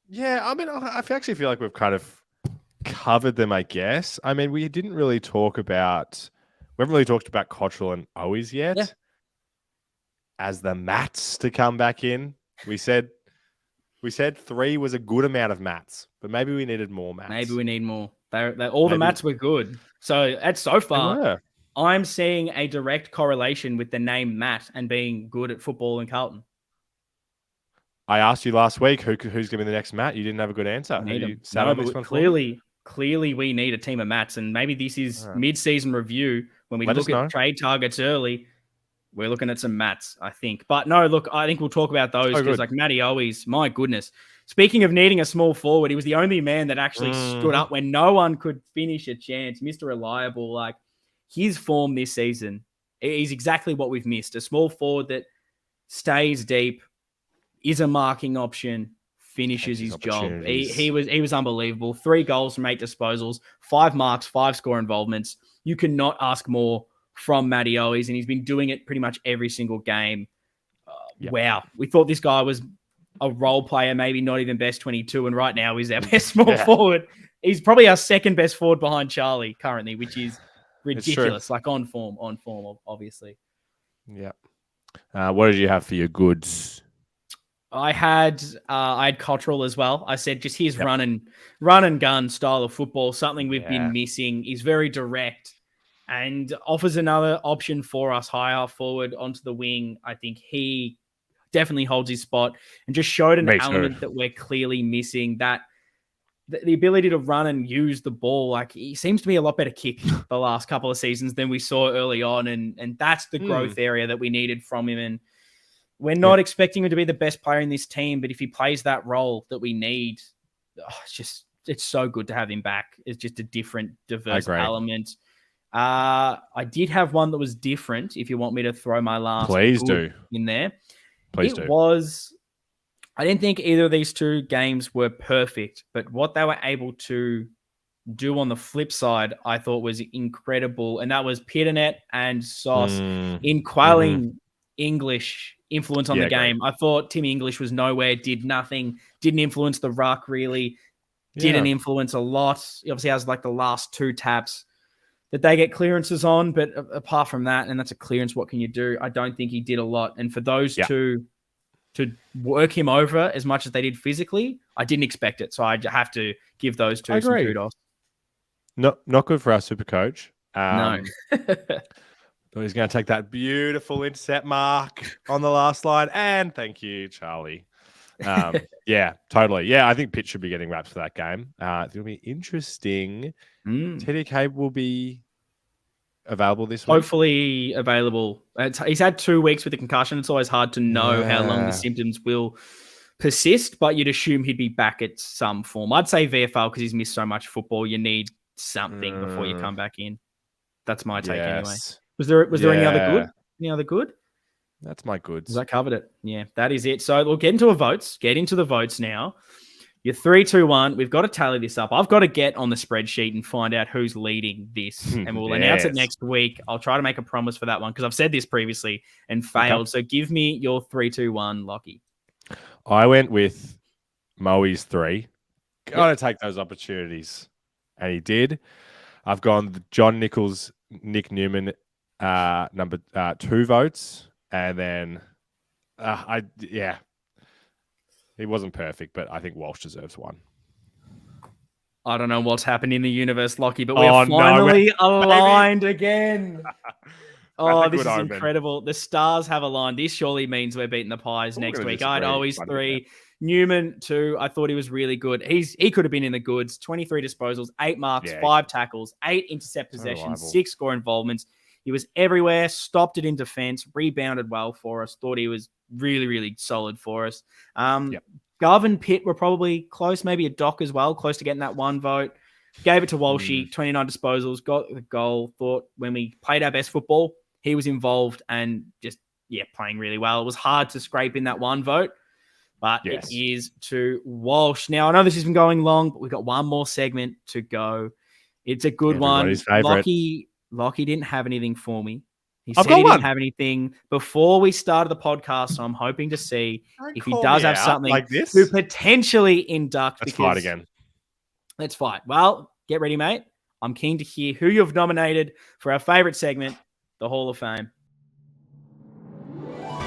Yeah, I mean, I actually feel like we've kind of covered them, I guess. I mean, we haven't really talked about Cottrell and Owies yet. Yeah. As the mats to come back in. We said 3 was a good amount of mats, but maybe we needed more mats. Maybe we need more. The mats were good. So that's so far. I'm seeing a direct correlation with the name Matt and being good at football in Carlton. I asked you last week who's going to be the next Matt. You didn't have a good answer. Clearly, we need a team of Matts, and maybe this is mid-season review when we look at trade targets early. We're looking at some Matts, I think. But no, look, I think we'll talk about those because, like Matty Owies, my goodness. Speaking of needing a small forward, he was the only man that actually stood up when no one could finish a chance. Mr. Reliable, like his form this season is exactly what we've missed. A small forward that stays deep, is a marking option, finishes his job. He was unbelievable. 3 goals from 8 disposals, 5 marks, 5 score involvements. You cannot ask more from Matty Owies, and he's been doing it pretty much every single game. Wow. We thought this guy was a role player, maybe not even best 22, and right now he's our best small forward. He's probably our second best forward behind Charlie currently, which is ridiculous. Like on form, obviously. Yeah. What did you have for your goods? I had Cottrell as well. I said just his run and gun style of football, something we've been missing. He's very direct and offers another option for us higher forward onto the wing. I think he definitely holds his spot and just showed an element that we're clearly missing, that the ability to run and use the ball. Like he seems to be a lot better kick the last couple of seasons than we saw early on. And that's the growth area that we needed from him. And we're not expecting him to be the best player in this team, but if he plays that role that we need, it's so good to have him back. It's just a different, diverse element. I did have one that was different. If you want me to throw my last in there. Please do. I didn't think either of these 2 games were perfect, but what they were able to do on the flip side, I thought was incredible. And that was Pitternet and Sauce in quelling English influence on the game. Great. I thought Timmy English was nowhere, did nothing, didn't influence the ruck really, didn't influence a lot. He obviously has like the last 2 taps that they get clearances on, but apart from that, and that's a clearance, what can you do? I don't think he did a lot. And for those 2 to work him over as much as they did physically, I didn't expect it. So I have to give those 2 some kudos. Not good for our super coach. No. He's going to take that beautiful intercept mark on the last line. And thank you, Charlie. Yeah, totally. Yeah, I think Pitt should be getting raps for that game. It'll be interesting. TDK will be available this week. Hopefully available. He's had 2 weeks with a concussion. It's always hard to know how long the symptoms will persist, but you'd assume he'd be back at some form. I'd say VFL because he's missed so much football. You need something before you come back in. That's my take anyway. Was there any other good? Any other good? That's my goods. I covered it. Yeah, that is it. So we'll get into the votes now. You're 3, 2, 1. We've got to tally this up. I've got to get on the spreadsheet and find out who's leading this. And we'll announce it next week. I'll try to make a promise for that one because I've said this previously and failed. So give me your 3, 2, 1, Lockie. I went with Moe's 3. Got to take those opportunities. And he did. I've gone John Nichols, Nick Newman, number 2 votes. And then, he wasn't perfect, but I think Walsh deserves 1. I don't know what's happened in the universe, Lockie, but we're finally aligned again. This is incredible. The stars have aligned. This surely means we're beating the Pies next week. I'd always 3. Newman 2. I thought he was really good. He could have been in the goods. 23 disposals, 8 marks, 5 tackles, 8 intercept possessions, 6 score involvements. He was everywhere, stopped it in defense, rebounded well for us, thought he was really, really solid for us. Garvin, Pitt were probably close, maybe a Doc as well, close to getting that 1 vote. Gave it to Walshy, 29 disposals, got the goal. Thought when we played our best football, he was involved and just, playing really well. It was hard to scrape in that 1 vote. but Yes. it is to Walsh. Now, I know this has been going long, but we've got one more segment to go. It's a good Everybody's one. favourite. Lockie didn't have anything for me. He I've said got he didn't one. have anything before we started the podcast, so I'm hoping to see Don't if he call does me have out something like this. to potentially induct. Let's fight again. Let's fight. Well, get ready, mate. I'm keen to hear who you've nominated for our favourite segment, the Hall of Fame.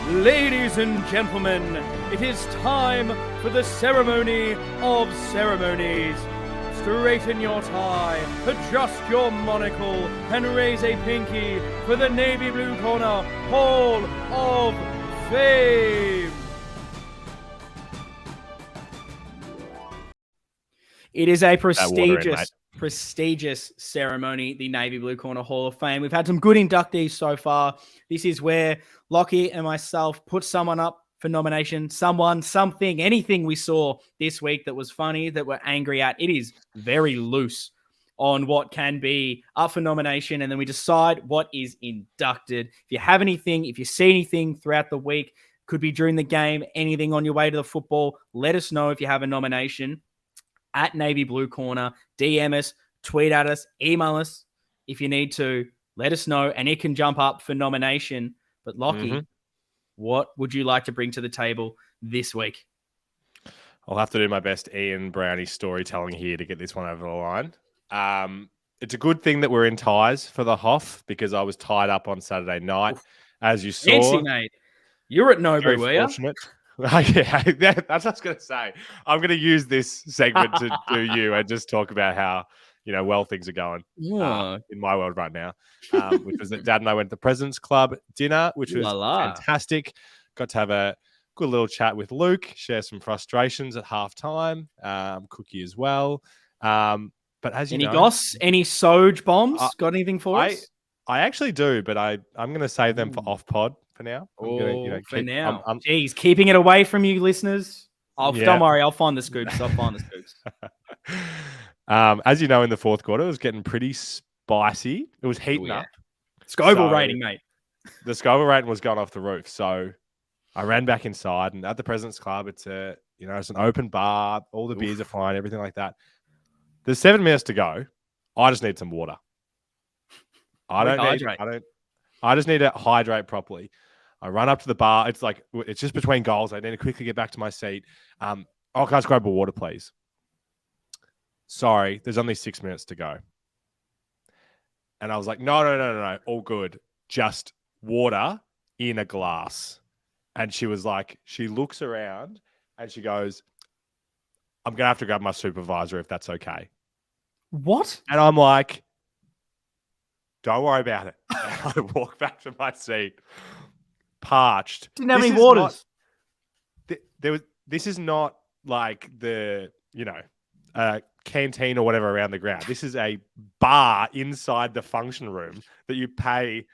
Ladies and gentlemen, it is time for the ceremony of ceremonies. Straighten your tie, adjust your monocle, and raise a pinky for the Navy Blue Corner Hall of Fame. It is a prestigious ceremony, the Navy Blue Corner Hall of Fame. We've had some good inductees so far. This is where Lockie and myself put someone up for nomination, something, anything we saw this week that was funny, that we're angry at. It is very loose on what can be up for nomination, and then we decide what is inducted. If you have anything, if you see anything throughout the week, could be during the game, anything on your way to the football, let us know if you have a nomination at Navy Blue Corner. DM us, tweet at us, email us if you need to. Let us know, and it can jump up for nomination. But Lockie, what would you like to bring to the table this week? I'll have to do my best Ian Brownie storytelling here to get this one over the line. It's a good thing that we're in ties for the Hoff, because I was tied up on Saturday night, as you saw. Fancy, mate. You're at Nobu, were you? Fortunate. Yeah, that's what I was going to say. I'm going to use this segment to do you and just talk about how, well things are going in my world right now, which was that Dad and I went to the President's Club dinner, which was fantastic. Got to have a good little chat with Luke, share some frustrations at halftime, Cookie as well. But as you know... Any Soj bombs? Got anything for us? I actually do, but I'm going to save them for off-pod for now. Geez, keeping it away from you listeners. Don't worry, I'll find the scoops. As you know, in the fourth quarter, it was getting pretty spicy. It was heating up. Scoville rating, mate. The Scoville rating was going off the roof. So I ran back inside, and at the President's Club, it's it's an open bar. All the beers are fine, everything like that. There's 7 minutes to go. I just need some water. I just need to hydrate properly. I run up to the bar. It's just between goals. I need to quickly get back to my seat. Can I just grab a water, please? Sorry, there's only 6 minutes to go. And I was like, no, all good. Just water in a glass. And she was like, she looks around and she goes, I'm going to have to grab my supervisor if that's okay. What? And I'm like, don't worry about it. And I walk back to my seat, parched. Didn't have any waters. This is not like the, canteen or whatever around the ground. This is a bar inside the function room that you pay.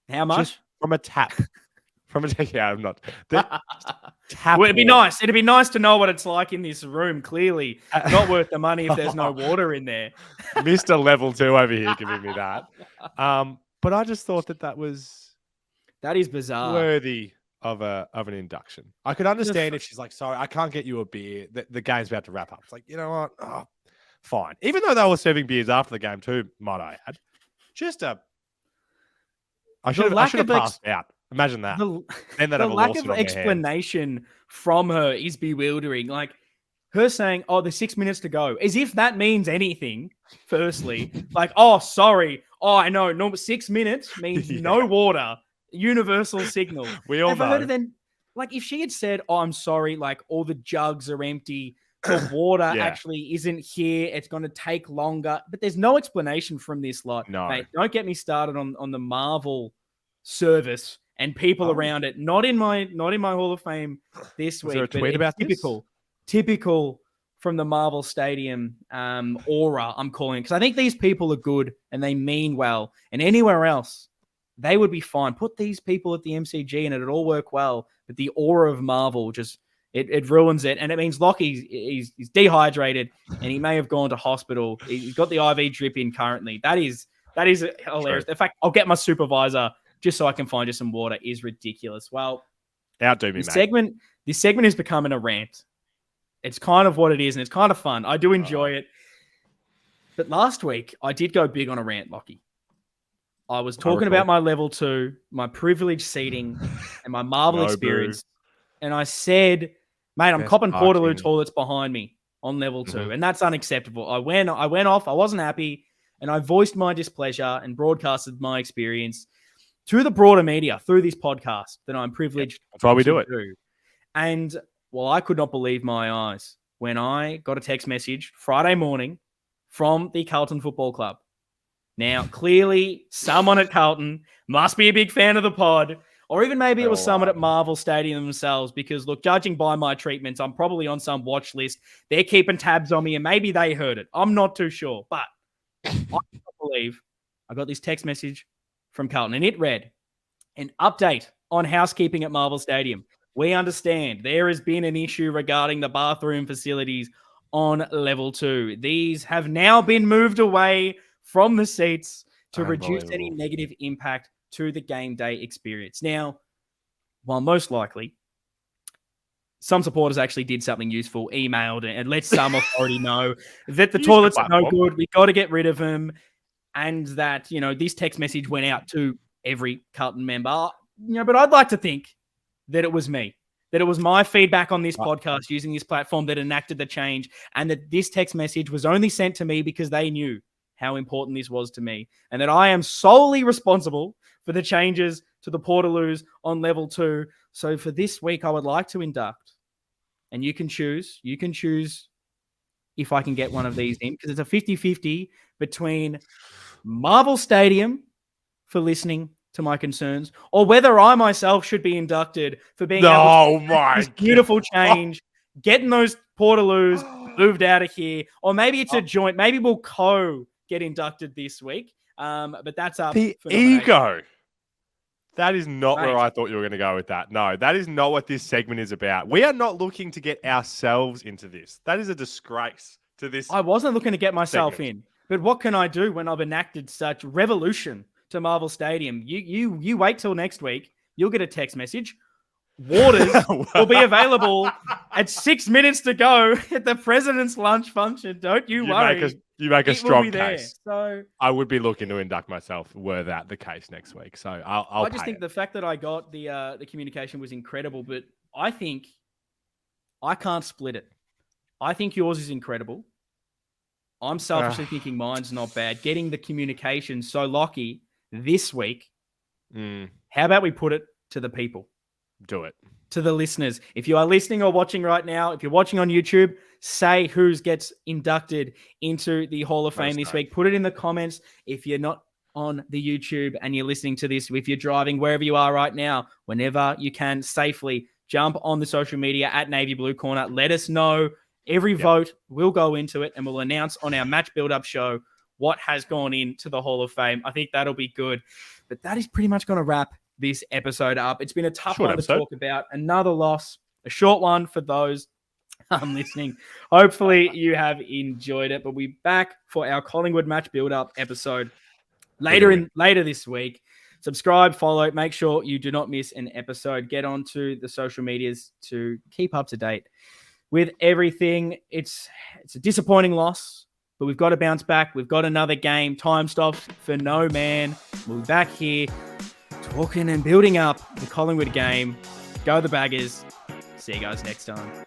How much? From a tap. I'm not. Tap. Well, it'd be nice. It'd be nice to know what it's like in this room. Clearly, not worth the money if there's no water in there. Mr. Level 2 over here giving me that. But I just thought that is bizarre. Worthy of an induction. I could understand if she's like, sorry, I can't get you a beer. The game's about to wrap up. It's like, you know what? Oh, fine. Even though they were serving beers after the game too, might I add. I should have passed out. Imagine that. The lack of explanation from her is bewildering. Like her saying, there's 6 minutes to go, as if that means anything, firstly. Like, sorry. I know. No, 6 minutes means no water. Universal signal. We all know. Then, like, if she had said, I'm sorry, like, all the jugs are empty, the water actually isn't here, it's going to take longer. But there's no explanation from this lot. No. Mate, don't get me started on the Marvel service and people around it. Not in my Hall of Fame this week. Is there a tweet about typical from the Marvel Stadium aura, I'm calling it. Because I think these people are good and they mean well. And anywhere else, they would be fine. Put these people at the MCG and it'd all work well. But the aura of Marvel just it ruins it. And it means Lockie he's dehydrated and he may have gone to hospital. He's got the IV drip in currently. That is hilarious. True. In fact, I'll get my supervisor just so I can find you some water is ridiculous. Well, outdo me, mate. This segment is becoming a rant. It's kind of what it is, and it's kind of fun. I do enjoy it. But last week, I did go big on a rant, Lockie. I was talking about my level 2, my privileged seating, and my Marvel experience. And I said, mate, I'm copping Portaloo toilets behind me on level 2, and that's unacceptable. I went off. I wasn't happy, and I voiced my displeasure and broadcasted my experience to the broader media through this podcast that I'm privileged. That's why we do it. And well, I could not believe my eyes when I got a text message Friday morning from the Carlton Football Club. Now, clearly, someone at Carlton must be a big fan of the pod, or even maybe it was someone at Marvel Stadium themselves, because, look, judging by my treatments, I'm probably on some watch list. They're keeping tabs on me, and maybe they heard it. I'm not too sure, but I can't believe I got this text message from Carlton, and it read, an update on housekeeping at Marvel Stadium. We understand there has been an issue regarding the bathroom facilities on level 2. These have now been moved away from the seats to reduce any negative impact to the game day experience. Now, while most likely some supporters actually did something useful, emailed and let some authority know that the toilets are no good, we got to get rid of them, and that, this text message went out to every Carlton member. But I'd like to think that it was me, that it was my feedback on this podcast using this platform that enacted the change, and that this text message was only sent to me because they knew how important this was to me, and that I am solely responsible for the changes to the Portaloos on level 2. So for this week, I would like to induct, and you can choose if I can get one of these in, because it's a 50-50 between Marvel Stadium for listening to my concerns, or whether I myself should be inducted for being able to this beautiful change, getting those Portaloos moved out of here, or maybe it's a joint. Maybe we'll get inducted this week. But that's up. The ego. That is not where I thought you were going to go with that. No, that is not what this segment is about. We are not looking to get ourselves into this. That is a disgrace to this. I wasn't looking to get myself in, but what can I do when I've enacted such revolution to Marvel Stadium? You wait till next week. You'll get a text message. Waters will be available at 6 minutes to go at the president's lunch function. Don't you worry. You make a strong case. So I would be looking to induct myself were that the case next week. So I just think the fact that I got the communication was incredible, but I think I can't split it. I think yours is incredible. I'm selfishly thinking mine's not bad. Getting the communication so Lockie this week. How about we put it to the people? Do it. To the listeners. If you are listening or watching right now, if you're watching on YouTube, say who gets inducted into the Hall of Fame this week. Put it in the comments. If you're not on the YouTube and you're listening to this, if you're driving, wherever you are right now, whenever you can safely, jump on the social media at Navy Blue Corner. Let us know. Every vote will go into it, and we'll announce on our match build-up show what has gone into the Hall of Fame. I think that'll be good. But that is pretty much going to wrap this episode up. It's been a tough one to talk about. Another loss, a short one for those listening. Hopefully you have enjoyed it, but we'll be back for our Collingwood match build-up episode later this week. Subscribe, follow, make sure you do not miss an episode. Get onto the social medias to keep up to date with everything. It's a disappointing loss, but we've got to bounce back. We've got another game. Time stops for no man. We'll be back here talking and building up the Collingwood game. Go the Baggers. See you guys next time.